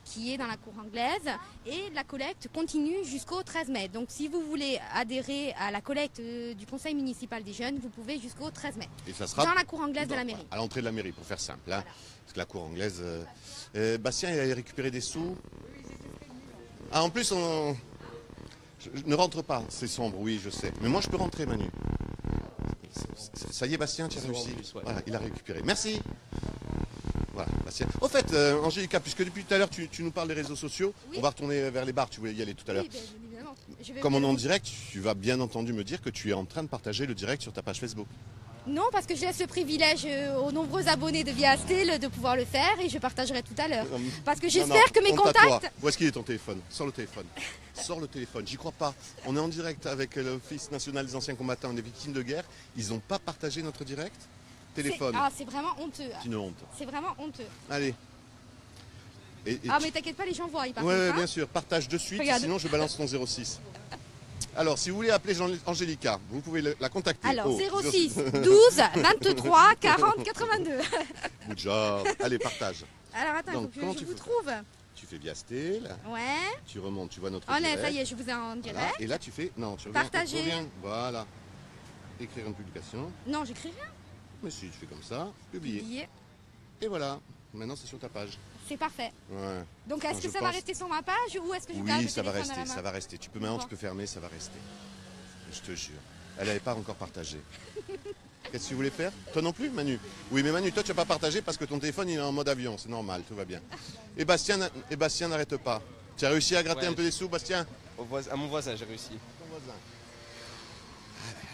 qui est dans la cour anglaise et la collecte continue jusqu'au 13 mai. Donc si vous voulez adhérer à la collecte du conseil municipal des jeunes, vous pouvez jusqu'au 13 mai. Et ça sera dans la cour anglaise de la mairie. À l'entrée de la mairie, pour faire simple. Hein. Parce que la cour anglaise... Bastien, il a récupéré des sous. Ah, en plus, je ne rentre pas. C'est sombre, oui, je sais. Mais moi, je peux rentrer, Manu. Ça y est, Bastien, tu as réussi. Voilà, il a récupéré. Merci. Voilà, Bastien. Au fait, Angélica, puisque depuis tout à l'heure, tu nous parles des réseaux sociaux, on va retourner vers les bars. Tu voulais y aller tout à l'heure. Oui, évidemment. Comme on est en direct, tu vas bien entendu me dire que tu es en train de partager le direct sur ta page Facebook. Non, parce que je laisse le privilège aux nombreux abonnés de Via Astel de pouvoir le faire et je partagerai tout à l'heure. Parce que j'espère que mes contacts... Où est-ce qu'il est ton téléphone? Sors le téléphone. Sors le téléphone, j'y crois pas. On est en direct avec l'Office national des anciens combattants et des victimes de guerre. Ils n'ont pas partagé notre direct? Téléphone. C'est vraiment honteux. C'est une honte. C'est vraiment honteux. Allez. Mais t'inquiète pas, les gens voient. Oui, bien sûr. Partage de suite, Regarde. sinon je balance ton 06. Alors, si vous voulez appeler Angélica, vous pouvez la contacter. Alors, au 06 12 23 40 82. Good job. Allez, partage. Alors, attends, Donc, il faut que je vous trouve. Tu fais Viastel. Ouais. Tu remontes, tu vois notre Oh, direct. ça y est, je vous ai en direct. Voilà. Et là, tu fais... Non, tu reviens. Partager. Tu reviens. Voilà. Écrire une publication. Non, j'écris rien. Mais si, tu fais comme ça. Publier. Publier. Et voilà. Maintenant, c'est sur ta page. C'est parfait. Ouais. Donc, est-ce que ça va rester sur ma page ou est-ce que je garde Oui, le ça va téléphone à la rester, main? ça va rester. Tu peux maintenant, tu peux fermer, ça va rester. Je te jure. Elle n'avait pas encore partagé. Qu'est-ce que tu voulais faire? Toi non plus, Manu? Oui, mais Manu, toi, tu n'as pas partagé parce que ton téléphone, il est en mode avion. C'est normal, tout va bien. Et Bastien n'arrête pas. Tu as réussi à gratter un peu des sous, Bastien? À mon voisin, j'ai réussi. Ton voisin.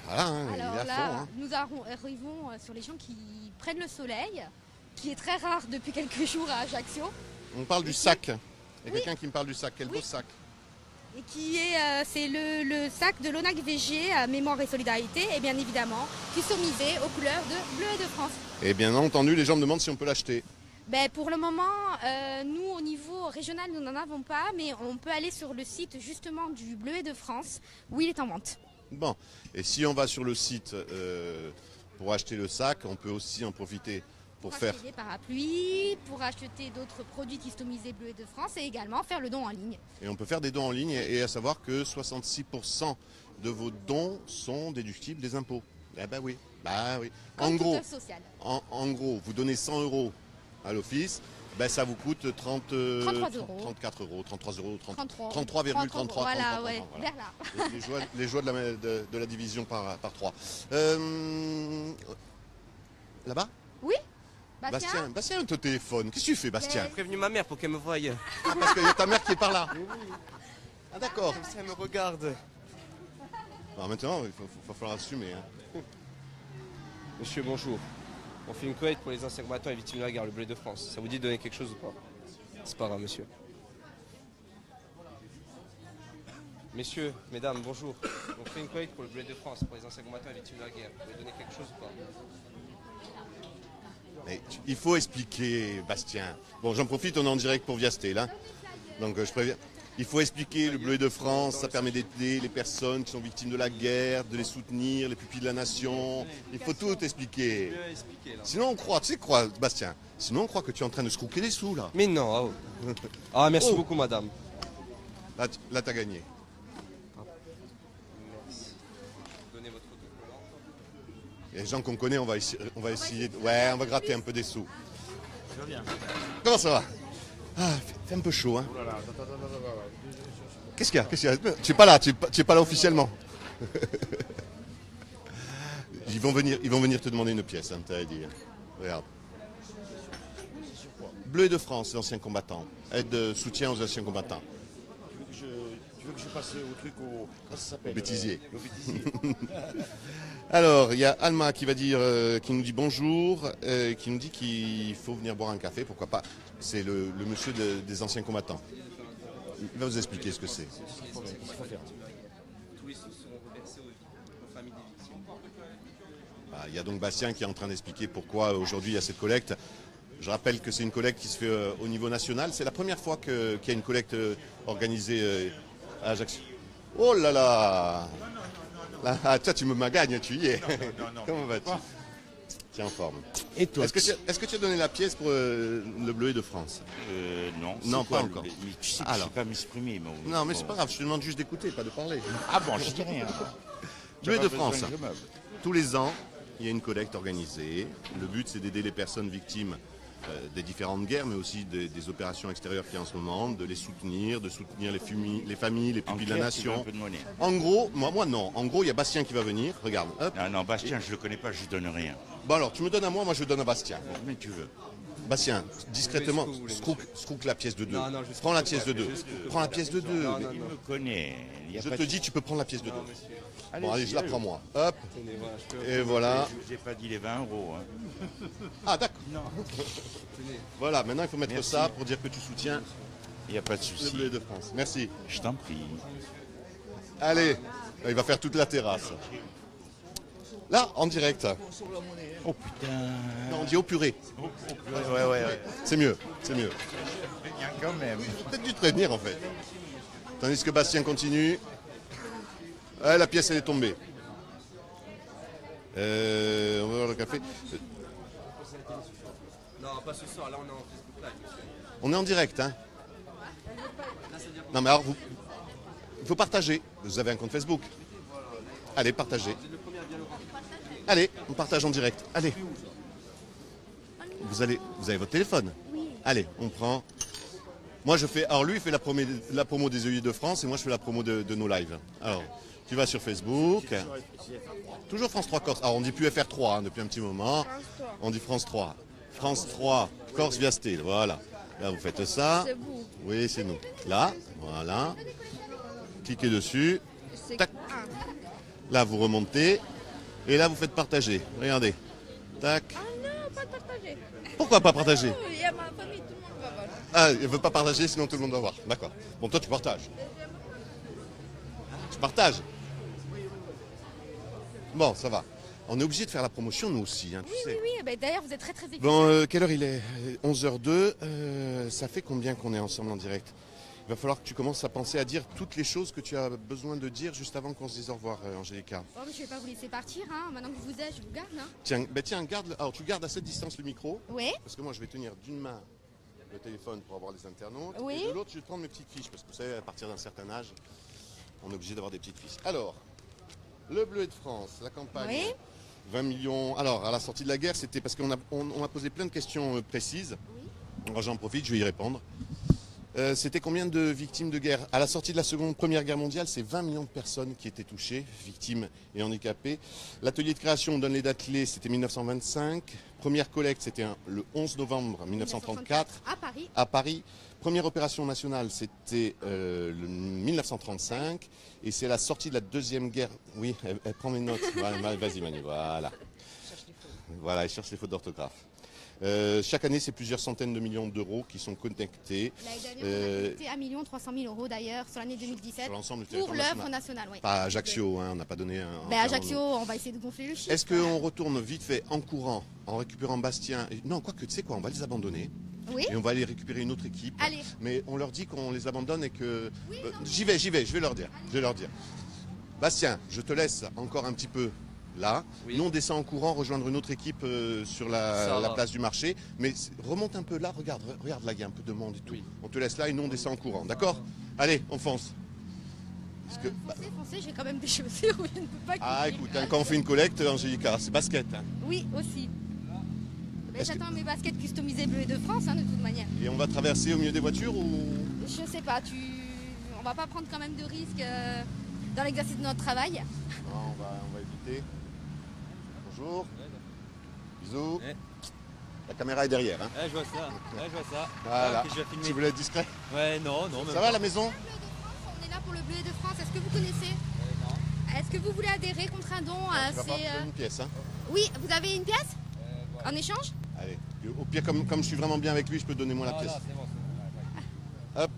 Voilà, hein, il est Alors à là, fond. Hein. nous arrivons sur les gens qui prennent le soleil, qui est très rare depuis quelques jours à Ajaccio. On parle du sac. Il y a quelqu'un qui me parle du sac. Quel beau sac. Et qui est, c'est le sac de l'ONAC VG Mémoire et Solidarité, et bien évidemment, customisé aux couleurs de Bleu et de France. Et bien entendu, les gens me demandent si on peut l'acheter. Ben, pour le moment, nous, au niveau régional, nous n'en avons pas, mais on peut aller sur le site justement du Bleu et de France, où il est en vente. Bon, et si on va sur le site pour acheter le sac, on peut aussi en profiter pour faire... acheter des parapluies, pour acheter d'autres produits customisés Bleuets de France et également faire le don en ligne. Et on peut faire des dons en ligne et à savoir que 66% de vos dons sont déductibles des impôts. Eh ben oui, Comme En toute gros, œuvre sociale. en gros, vous donnez 100 € à l'office, ben ça vous coûte 33 euros. 34 euros, 33 euros, 33. 33,33. Voilà, ouais, vers là. Les joies de la division par 3. Là-bas Oui, Bastien. Bastien, ton téléphone. Qu'est-ce que tu fais, Bastien? J'ai prévenu ma mère pour qu'elle me voie. Ah, parce qu'il y a ta mère qui est par là. Ah, d'accord. Comme ça, elle me regarde. Alors maintenant, il va falloir assumer. Hein. Monsieur, bonjour. On fait une collecte pour les anciens combattants et victimes de la guerre, le Bleuet de France. Ça vous dit de donner quelque chose ou pas? C'est pas grave, monsieur. Messieurs, mesdames, bonjour. On fait une collecte pour le Bleuet de France, pour les anciens combattants et victimes de la guerre. Vous voulez donner quelque chose ou pas? Mais il faut expliquer, Bastien. Bon, j'en profite, on est en direct pour Viasté, là. Donc je préviens. Il faut expliquer le Bleuet de France, ça permet d'aider les personnes qui sont victimes de la guerre, de les soutenir, les pupilles de la nation. Il faut tout expliquer. Sinon on croit, tu sais quoi, Bastien? Sinon on croit que tu es en train de se croquer des sous, là. Mais non, Ah, merci beaucoup, madame. Là t'as gagné. Merci. Donnez votre autocollant. Les gens qu'on connaît, on va essayer. Ouais, on va gratter un peu des sous. Ça va bien. Comment ça va? Ah, fait un peu chaud, hein. Qu'est-ce qu'il y a? Tu n'es pas là, tu es pas là officiellement. Ils vont venir te demander une pièce, hein, t'as à dire. Regarde. Bleuet de France, l'ancien combattant. Aide de soutien aux anciens combattants. Tu veux que je passe au truc au... Comment ça s'appelle? Au bêtisier. Au bêtisier. Alors, il y a Alma qui nous dit bonjour, qui nous dit qu'il faut venir boire un café, pourquoi pas. C'est le monsieur des anciens combattants. Il va vous expliquer ce que c'est. Il faut faire. Tous les sous seront reversés aux familles des victimes. Il y a donc Bastien qui est en train d'expliquer pourquoi aujourd'hui il y a cette collecte. Je rappelle que c'est une collecte qui se fait au niveau national. C'est la première fois qu'il y a une collecte organisée à Ajaccio. Oh là là! Toi, tu me magagnes, tu y es. Comment vas-tu? Tu es en forme. Et toi? Est-ce que tu as donné la pièce pour le Bleuet de France? Non. Non, pas encore. Mais tu sais que je ne sais pas m'exprimer. Non, mais c'est pas grave, je te demande juste d'écouter, pas de parler. Ah bon, je dis rien. Bleuet de France. Tous les ans, il y a une collecte organisée. Le but, c'est d'aider les personnes victimes des différentes guerres, mais aussi des opérations extérieures qu'il y a en ce moment, de les soutenir, de soutenir les familles, les pupilles de la nation. Un peu de monnaie. En gros, moi non. En gros, il y a Bastien qui va venir. Regarde. Hop. Non, Bastien, je ne le connais pas, je ne donne rien. Bon alors, tu me donnes à moi je donne à Bastien. Mais tu veux. Bastien, discrètement, scrouk la pièce de 2. Prends la pièce de 2. Prends la pièce de 2. Il me connaît. Je te dis, tu peux prendre la pièce de 2. Allez, bon, allez, je la prends moi. Hop. Et voilà. Je vous ai pas dit les 20 €. Hein. Ah, d'accord. Voilà, maintenant il faut mettre ça pour dire que tu soutiens. Il n'y a pas de souci. Le Bleuet de France. Merci. Je t'en prie. Allez, il va faire toute la terrasse. Là, en direct. Oh putain. Non, on dit au purée. Ouais. C'est mieux, c'est mieux. Bien quand même. Peut-être dû te prévenir en fait. Tandis que Bastien continue. La pièce elle est tombée. On va voir le café. Non, pas ce soir, là on est en Facebook Live, monsieur. On est en direct, hein. Non mais alors, il faut partager. Vous avez un compte Facebook. Allez, partagez. Allez, on partage en direct. Allez. Vous avez votre téléphone? Oui. Allez, on prend. Moi je fais. Alors lui il fait la promo des œillets de France et moi je fais la promo de nos lives. Alors, tu vas sur Facebook. Toujours France 3 Corse. Alors on dit plus FR3 hein, depuis un petit moment. On dit France 3. France 3 Corse Viasté. Voilà. Là vous faites ça. C'est vous. Oui, c'est nous. Là, voilà. Cliquez dessus. Tac. Là vous remontez. Et là vous faites partager. Regardez. Tac. Ah non, pas partager. Pourquoi pas partager? Il y a ma famille, tout le monde va voir. Ah, il ne veut pas partager, sinon tout le monde va voir. D'accord. Bon, toi, tu partages. Tu partages. Bon, ça va. On est obligé de faire la promotion, nous aussi, hein, tu sais. Oui. Ben, d'ailleurs, vous êtes très efficace. Bon, quelle heure il est? 11h02. Ça fait combien qu'on est ensemble en direct? Il va falloir que tu commences à penser à dire toutes les choses que tu as besoin de dire juste avant qu'on se dise au revoir, Angélica. Oh, mais je vais pas vous laisser partir, hein. Maintenant que je vous ai, je vous garde. Hein. Tiens, garde. Alors tu gardes à cette distance le micro. Oui. Parce que moi je vais tenir d'une main le téléphone pour avoir les internautes. Oui. Et de l'autre je vais prendre mes petites fiches. Parce que vous savez, à partir d'un certain âge, on est obligé d'avoir des petites fiches. Alors, le Bleuet de France, la campagne. Oui. 20 millions. Alors, à la sortie de la guerre, c'était parce qu'on m'a posé plein de questions précises. Oui. Alors, j'en profite, je vais y répondre. C'était combien de victimes de guerre? À la sortie de la Première Guerre mondiale, c'est 20 millions de personnes qui étaient touchées, victimes et handicapées. L'atelier de création, on donne les dates clés, c'était 1925. Première collecte, c'était le 11 novembre 1934. À Paris. Première opération nationale, c'était le 1935. Et c'est la sortie de la Deuxième Guerre. Oui, elle prend mes notes. Vas-y Manu, voilà. Voilà, elle cherche les fautes d'orthographe. Chaque année, c'est plusieurs centaines de millions d'euros qui sont connectés. L'année dernière, on a collecté 1 300 000 € d'ailleurs sur l'année 2017 sur l'ensemble du pour l'œuvre nationale. Oui. Pas Ajaccio, hein, on n'a pas donné un... Ajaccio, on va essayer de gonfler le chiffre. Est-ce qu'on retourne vite fait en courant, en récupérant Bastien? Non, quoique, tu sais quoi, on va les abandonner. Oui. Et on va aller récupérer une autre équipe. Allez. Mais on leur dit qu'on les abandonne et que... J'y vais, je vais leur dire. Je vais leur dire. Bastien, je te laisse encore un petit peu là. Oui. Nous, on descend en courant, rejoindre une autre équipe sur la place du marché. Mais remonte un peu là, regarde là, il y a un peu de monde et tout. Oui. On te laisse là et nous, on descend en courant. D'accord? Allez, on fonce. Foncez, j'ai quand même des chaussures où je ne peux pas quitter. Ah, écoute, hein, quand on fait une collecte, Angélica, c'est basket. Hein. Oui, aussi. J'attends mes baskets customisées Bleuet de France, hein, de toute manière. Et on va traverser au milieu des voitures ou... Je sais pas, on va pas prendre quand même de risques dans l'exercice de notre travail. Non, on va éviter. Bonjour. Bisous. Ouais. La caméra est derrière. Hein. Ouais, je vois ça. Voilà. Okay, je vais filmer. Tu voulais être discret? Ouais, non. Ça va la maison? On est là pour le Bleuet de France. Est-ce que vous connaissez? Non. Est-ce que vous voulez adhérer contre un don? Tu vas pas prendre une pièce, hein? Oui, vous avez une pièce? En échange? Allez, au pire, comme je suis vraiment bien avec lui, je peux donner moi la pièce. Bon. Hop.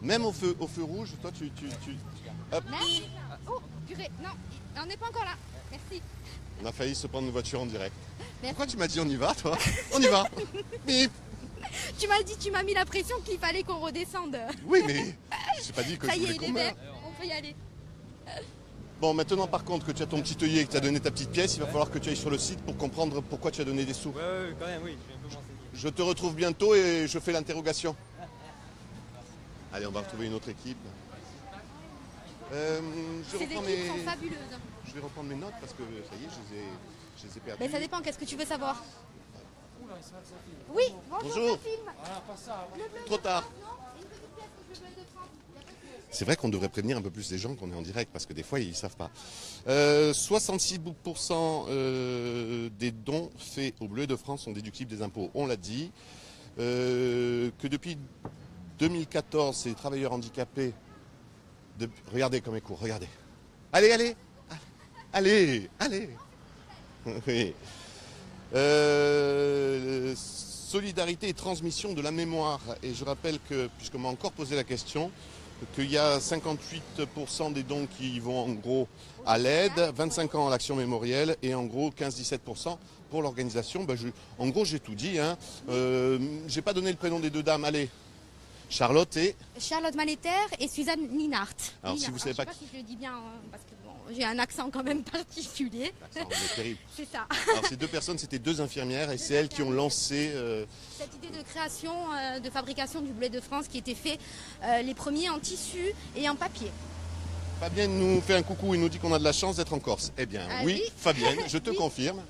Même au feu rouge, toi tu... Hop. Merci. Oh, purée, non, on n'est pas encore là. Merci. On a failli se prendre une voiture en direct. Merci. Pourquoi tu m'as dit on y va, toi? On y va. Bip. Tu m'as mis la pression qu'il fallait qu'on redescende. Oui, mais je t'ai pas dit que ça je y voulais est, qu'on il est meure. vert. On peut y aller. Bon, maintenant par contre que tu as ton petit œillet et que tu as donné ta petite pièce, il va falloir que tu ailles sur le site pour comprendre pourquoi tu as donné des sous. Ouais, quand même, oui. Je te retrouve bientôt et je fais l'interrogation. Allez, on va retrouver une autre équipe. Ces équipes sont fabuleuses. Je vais reprendre mes notes parce que ça y est, je les ai perdues. Mais ça dépend, qu'est-ce que tu veux savoir? Oui, bonjour. Trop tard. C'est vrai qu'on devrait prévenir un peu plus les gens qu'on est en direct parce que des fois ils ne savent pas. 66% des dons faits au Bleuet de France sont déductibles des impôts, on l'a dit. Que depuis 2014, ces travailleurs handicapés... Regardez comme ils courent, regardez. Allez. Oui. Solidarité et transmission de la mémoire. Et je rappelle que, puisqu'on m'a encore posé la question, qu'il y a 58% des dons qui vont en gros à l'aide, 25 ans à l'action mémorielle et en gros 15-17% pour l'organisation. En gros, j'ai tout dit. Hein. J'ai pas donné le prénom des deux dames. Allez. Charlotte Maléter et Suzanne Ninart. Alors si vous savez pas... Je sais pas si je le dis bien, parce que bon, j'ai un accent quand même particulier. L'accent est terrible. C'est ça. Alors ces deux personnes, c'était deux infirmières et c'est elles qui ont lancé... Cette idée de création, de fabrication du Bleuet de France qui était fait les premiers en tissu et en papier. Fabienne nous fait un coucou et nous dit qu'on a de la chance d'être en Corse. Eh bien oui, Fabienne, je te confirme.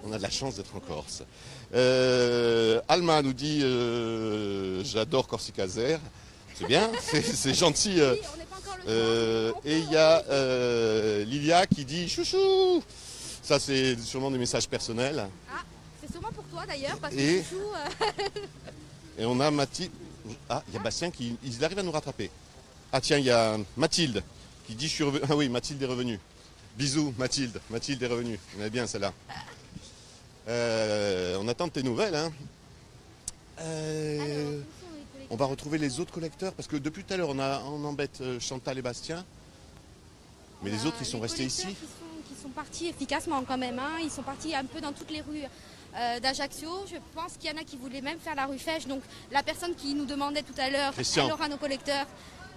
On a de la chance d'être en Corse. Alma nous dit j'adore Corsicazer. C'est bien, c'est gentil. Et il y a Lilia qui dit chouchou. Ça, c'est sûrement des messages personnels. Ah, c'est sûrement pour toi d'ailleurs, parce que chouchou. Et on a Mathilde. Ah, il y a Bastien qui arrive à nous rattraper. Ah, tiens, il y a Mathilde qui dit je suis revenu. Ah oui, Mathilde est revenue. Bisous, Mathilde. Mathilde est revenue. On est bien celle-là. On attend de tes nouvelles. Hein. On va retrouver les autres collecteurs parce que depuis tout à l'heure on embête Chantal et Bastien. Mais les autres ils sont restés ici. Qui sont partis efficacement quand même. Hein. Ils sont partis un peu dans toutes les rues d'Ajaccio. Je pense qu'il y en a qui voulaient même faire la rue Fesch. Donc la personne qui nous demandait tout à l'heure, Christian. elle aura nos collecteurs.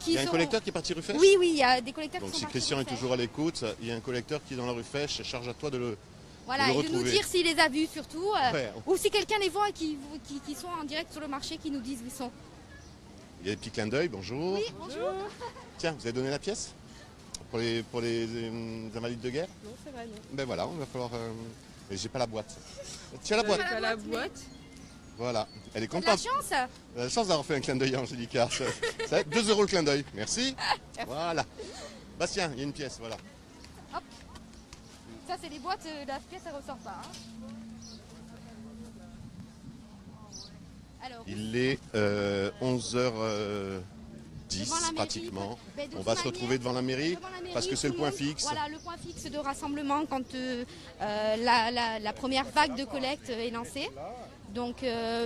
Il y a un collecteur qui est parti rue Fesch? Oui, il y a des collecteurs Donc qui sont si partis Christian rue est Fesch. toujours à l'écoute, il y a un collecteur qui est dans la rue Fesch, charge à toi de le, Voilà, de le et de retrouver. nous dire s'il les a vus surtout. Ouais. Ou si quelqu'un les voit et qui sont en direct sur le marché, qui nous disent où ils sont. Il y a des petits clins d'œil, bonjour. Oui, bonjour. Tiens, vous avez donné la pièce pour les invalides de guerre? Non, c'est vrai, non. Ben voilà, on va falloir... Mais j'ai pas la boîte. Tiens la boîte. Pas la boîte. Voilà, elle est T'as de contente. la chance. Elle a la chance d'avoir fait un clin d'œil à Angélica. Ça va être 2 € le clin d'œil. Merci. Voilà. Bastien, il y a une pièce, voilà. Hop. Ça, c'est les boîtes, la pièce, elle ressort pas. Hein. Alors, Il est 11h10 Devant la mairie. pratiquement. Ben, de On toute va se manière, retrouver devant la mairie parce que c'est le tout point monde- fixe. Voilà, le point fixe de rassemblement quand la première vague de collecte est lancée. Donc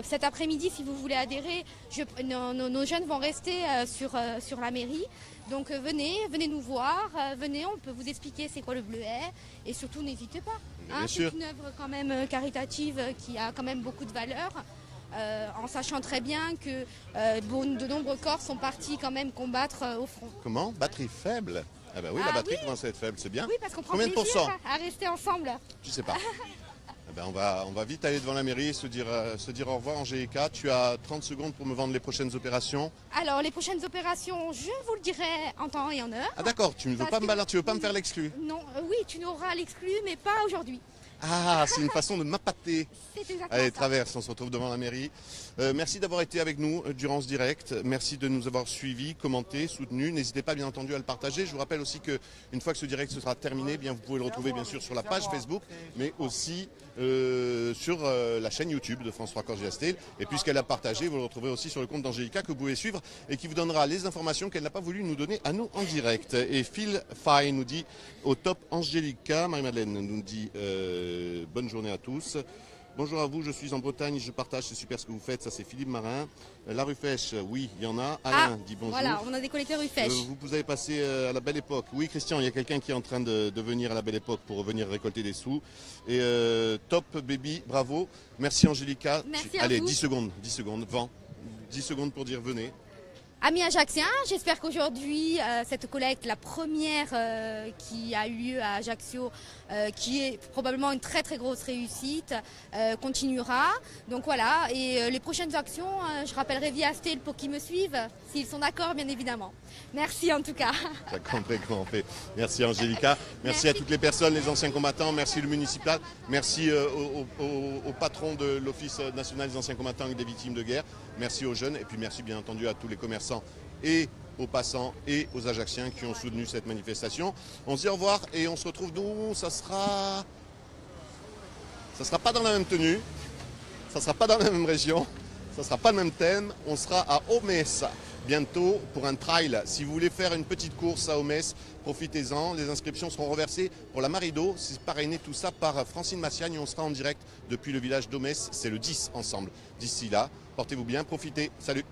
cet après-midi, si vous voulez adhérer, nos jeunes vont rester sur la mairie. Donc venez nous voir, venez, on peut vous expliquer c'est quoi le bleuet. Et surtout, n'hésitez pas. Bien C'est sûr. une œuvre quand même caritative qui a quand même beaucoup de valeur. En sachant très bien que de nombreux corps sont partis quand même combattre au front. Comment? Batterie faible? Ah bah oui, la Ah batterie oui. commence à être faible, c'est bien. Oui, parce qu'on prend Combien de plaisir pourcents? à rester ensemble. Je sais pas. Eh ben, on va vite aller devant la mairie et se dire au revoir. Angélica, tu as 30 secondes pour me vendre les prochaines opérations. Alors, les prochaines opérations, je vous le dirai en temps et en heure. Ah d'accord, tu ne veux Parce pas me que- balancer, tu veux pas me faire l'exclu? Non, oui, tu n'auras l'exclu, mais pas aujourd'hui. Ah, c'est une façon de m'appâter. C'est exactement Allez, ça. traverse, on se retrouve devant la mairie. Merci d'avoir été avec nous durant ce direct. Merci de nous avoir suivis, commentés, soutenus. N'hésitez pas bien entendu à le partager. Je vous rappelle aussi qu'une fois que ce direct se sera terminé, bien, vous pouvez le retrouver bien sûr sur la page Facebook, mais aussi sur la chaîne YouTube de France 3 Corse VST. Et puisqu'elle a partagé, vous le retrouverez aussi sur le compte d'Angélica que vous pouvez suivre et qui vous donnera les informations qu'elle n'a pas voulu nous donner à nous en direct. Et Phil Fay nous dit au top Angélica. Marie-Madeleine nous dit bonne journée à tous. Bonjour à vous, je suis en Bretagne, je partage, c'est super ce que vous faites, ça c'est Philippe Marin. La rue Fesch, oui, il y en a. Alain dit bonjour. Voilà, on a des collecteurs rue Fesch. Vous avez passé à la belle époque. Oui, Christian, il y a quelqu'un qui est en train de venir à la belle époque pour venir récolter des sous. Et top baby, bravo. Merci Angélica. Merci à Allez, vous. 10 secondes, vent. 10 secondes pour dire venez. Amis Ajacciens, j'espère qu'aujourd'hui, cette collecte, la première qui a eu lieu à Ajaccio, qui est probablement une très très grosse réussite, continuera. Donc voilà, et les prochaines actions, je rappellerai via Stel pour qu'ils me suivent, s'ils sont d'accord bien évidemment. Merci en tout cas. Ça compte comment on fait. Merci Angélica. Merci à toutes les personnes, les anciens combattants. Merci le municipal. Merci au patron de l'Office national des anciens combattants et des victimes de guerre. Merci aux jeunes et puis merci bien entendu à tous les commerçants et aux passants et aux Ajacciens qui ont soutenu cette manifestation. On se dit au revoir et on se retrouve nous, ça sera pas dans la même tenue, ça sera pas dans la même région, ça sera pas le même thème, on sera à Omès bientôt pour un trail. Si vous voulez faire une petite course à Omès, profitez-en, les inscriptions seront reversées pour la Marido, c'est parrainé tout ça par Francine Massiagne, on sera en direct depuis le village d'Omès, c'est le 10 ensemble. D'ici là, portez-vous bien, profitez, salut.